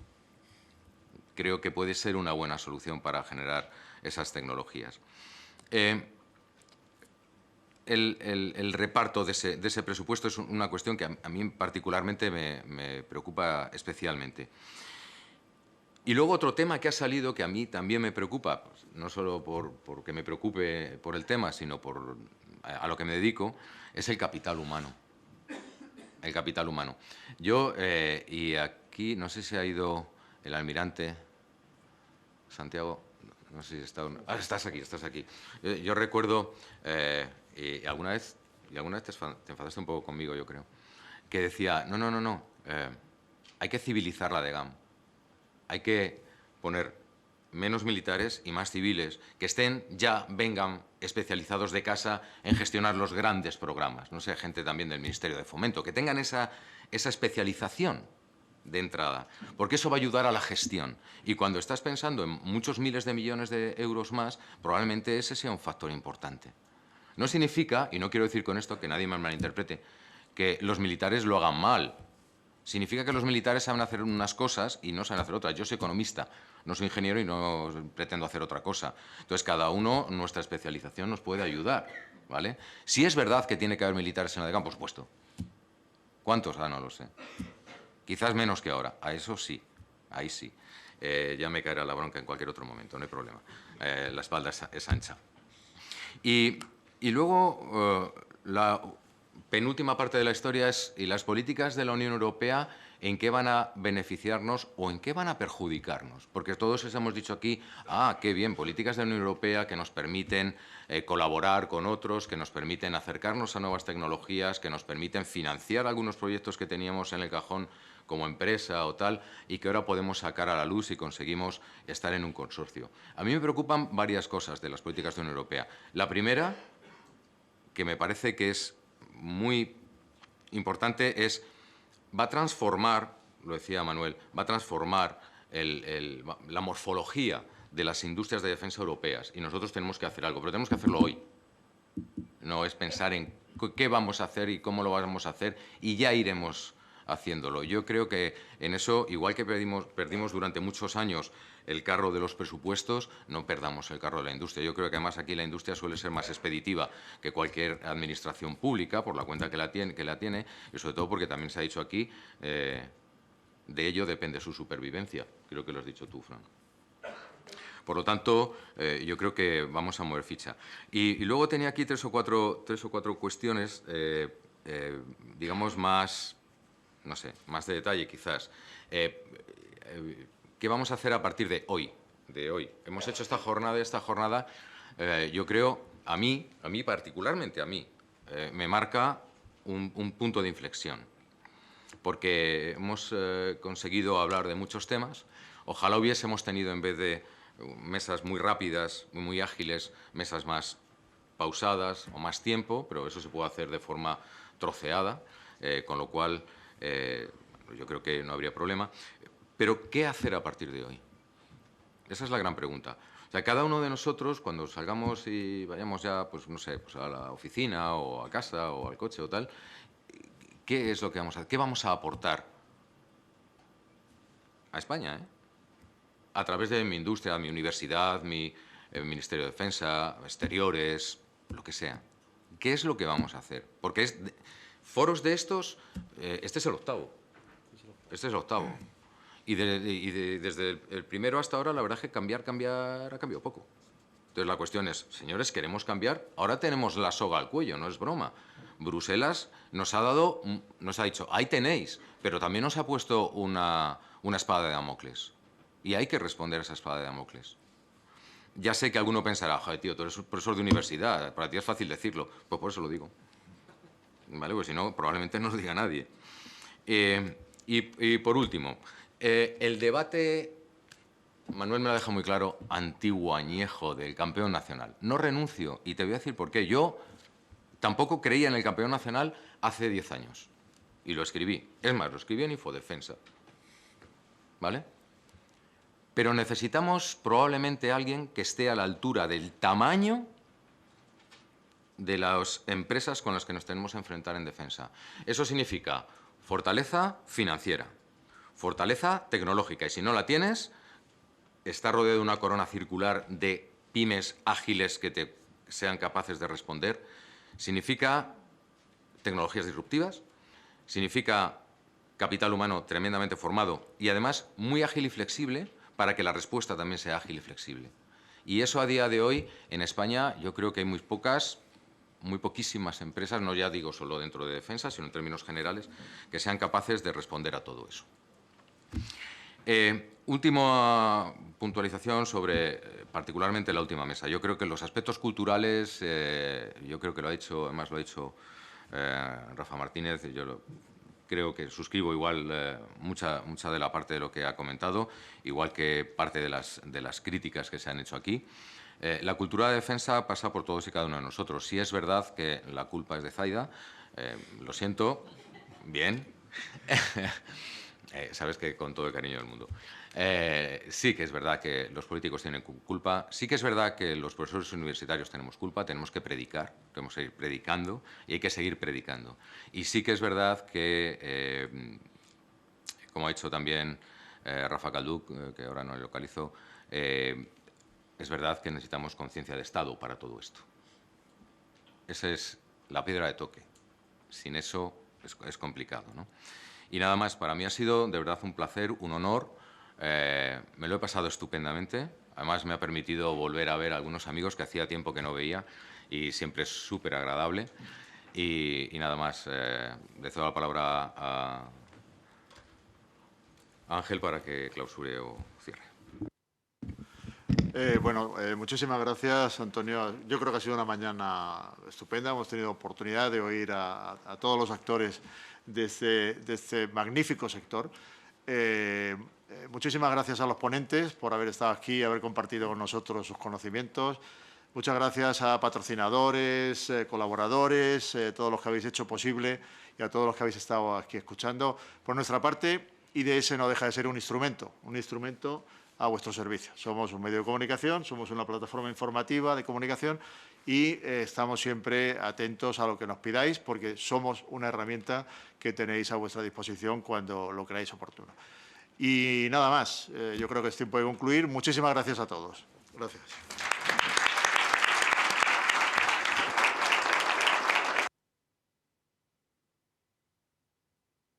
Creo que puede ser una buena solución para generar esas tecnologías. El reparto de ese presupuesto es una cuestión que a mí particularmente me preocupa especialmente. Y luego otro tema que ha salido que a mí también me preocupa, pues, no solo porque me preocupe por el tema, sino a lo que me dedico, es el capital humano. El capital humano. Yo, y aquí, no sé si ha ido el almirante Santiago, no sé si está... estás aquí. Yo recuerdo, y alguna vez te enfadaste un poco conmigo, yo creo, que decía, no, hay que civilizar la DGAM. Hay que poner menos militares y más civiles que vengan especializados de casa en gestionar los grandes programas. No sé, gente también del Ministerio de Fomento, que tengan esa especialización de entrada, porque eso va a ayudar a la gestión. Y cuando estás pensando en muchos miles de millones de euros más, probablemente ese sea un factor importante. No significa, y no quiero decir con esto que nadie me malinterprete, que los militares lo hagan mal. Significa que los militares saben hacer unas cosas y no saben hacer otras. Yo soy economista, no soy ingeniero y no pretendo hacer otra cosa. Entonces, cada uno, nuestra especialización nos puede ayudar, ¿vale? Si es verdad que tiene que haber militares en la DGAM, por supuesto. ¿Cuántos? No lo sé. Quizás menos que ahora. A eso sí, ahí sí. Ya me caerá la bronca en cualquier otro momento, no hay problema. La espalda es ancha. Y luego, la penúltima parte de la historia es, ¿y las políticas de la Unión Europea en qué van a beneficiarnos o en qué van a perjudicarnos? Porque todos hemos dicho aquí, qué bien, políticas de la Unión Europea que nos permiten colaborar con otros, que nos permiten acercarnos a nuevas tecnologías, que nos permiten financiar algunos proyectos que teníamos en el cajón como empresa o tal, y que ahora podemos sacar a la luz y conseguimos estar en un consorcio. A mí me preocupan varias cosas de las políticas de la Unión Europea. La primera, que me parece que es muy importante, va a transformar, lo decía Manuel, va a transformar la morfología de las industrias de defensa europeas, y nosotros tenemos que hacer algo, pero tenemos que hacerlo hoy. No es pensar en qué vamos a hacer y cómo lo vamos a hacer y ya iremos haciéndolo. Yo creo que en eso, igual que perdimos durante muchos años el carro de los presupuestos, no perdamos el carro de la industria. Yo creo que además aquí la industria suele ser más expeditiva que cualquier administración pública, por la cuenta que la tiene, y sobre todo porque también se ha dicho aquí, de ello depende su supervivencia. Creo que lo has dicho tú, Fran. Por lo tanto, yo creo que vamos a mover ficha. Y luego tenía aquí tres o cuatro cuestiones, digamos, más, no sé, más de detalle quizás. ¿Qué vamos a hacer a partir de hoy? Hemos hecho esta jornada, yo creo, a mí particularmente, me marca un punto de inflexión, porque hemos conseguido hablar de muchos temas. Ojalá hubiésemos tenido, en vez de mesas muy rápidas, muy ágiles, mesas más pausadas o más tiempo, pero eso se puede hacer de forma troceada, con lo cual yo creo que no habría problema. Pero, ¿qué hacer a partir de hoy? Esa es la gran pregunta. O sea, cada uno de nosotros, cuando salgamos y vayamos ya, pues no sé, pues a la oficina o a casa o al coche o tal, ¿qué es lo que vamos a hacer? ¿Qué vamos a aportar a España, a través de mi industria, mi universidad, mi Ministerio de Defensa, exteriores, lo que sea? ¿Qué es lo que vamos a hacer? Porque foros de estos, este es el octavo. Y desde el primero hasta ahora, la verdad es que cambiar ha cambiado poco. Entonces la cuestión es, señores, ¿queremos cambiar? Ahora tenemos la soga al cuello, no es broma. Bruselas nos ha dicho, ahí tenéis, pero también nos ha puesto una espada de Damocles. Y hay que responder a esa espada de Damocles. Ya sé que alguno pensará, joder, tío, tú eres un profesor de universidad, para ti es fácil decirlo. Pues por eso lo digo. ¿Vale? Pues si no, probablemente no lo diga nadie. Y por último, el debate, Manuel me lo deja muy claro, antiguo, añejo, del campeón nacional. No renuncio, y te voy a decir por qué. Yo tampoco creía en el campeón nacional hace 10 años. Y lo escribí. Es más, lo escribí en Infodefensa. ¿Vale? Pero necesitamos probablemente alguien que esté a la altura del tamaño de las empresas con las que nos tenemos que enfrentar en defensa. Eso significa fortaleza financiera, fortaleza tecnológica, y si no la tienes, estar rodeado de una corona circular de pymes ágiles que te sean capaces de responder. Significa tecnologías disruptivas, significa capital humano tremendamente formado y además muy ágil y flexible para que la respuesta también sea ágil y flexible. Y eso a día de hoy en España yo creo que hay muy poquísimas empresas, no ya digo solo dentro de defensa, sino en términos generales, que sean capaces de responder a todo eso. Última puntualización sobre particularmente la última mesa. Yo creo que los aspectos culturales, yo creo que lo ha hecho, además lo ha hecho Rafa Martínez, creo que suscribo igual mucha de la parte de lo que ha comentado, igual que parte de las críticas que se han hecho aquí. La cultura de defensa pasa por todos y cada uno de nosotros. Sí es verdad que la culpa es de Zaida, lo siento, bien, sabes que con todo el cariño del mundo. Sí que es verdad que los políticos tienen culpa, sí que es verdad que los profesores universitarios tenemos culpa, tenemos que predicar, tenemos que seguir predicando y hay que seguir predicando. Y sí que es verdad que, como ha dicho también Rafa Calduc, que ahora no le localizo, es verdad que necesitamos conciencia de Estado para todo esto. Esa es la piedra de toque. Sin eso es complicado, ¿no? Y nada más, para mí ha sido de verdad un placer, un honor. Me lo he pasado estupendamente. Además, me ha permitido volver a ver a algunos amigos que hacía tiempo que no veía y siempre es súper agradable. Y nada más, le cedo la palabra a Ángel para que clausure o cierre. Muchísimas gracias, Antonio. Yo creo que ha sido una mañana estupenda. Hemos tenido oportunidad de oír a todos los actores de este magnífico sector. Muchísimas gracias a los ponentes por haber estado aquí y haber compartido con nosotros sus conocimientos. Muchas gracias a patrocinadores, colaboradores, todos los que habéis hecho posible y a todos los que habéis estado aquí escuchando. Por nuestra parte, IDS no deja de ser un instrumento a vuestro servicio. Somos un medio de comunicación, somos una plataforma informativa de comunicación y estamos siempre atentos a lo que nos pidáis porque somos una herramienta que tenéis a vuestra disposición cuando lo creáis oportuno. Y nada más, yo creo que es tiempo de concluir. Muchísimas gracias a todos. Gracias.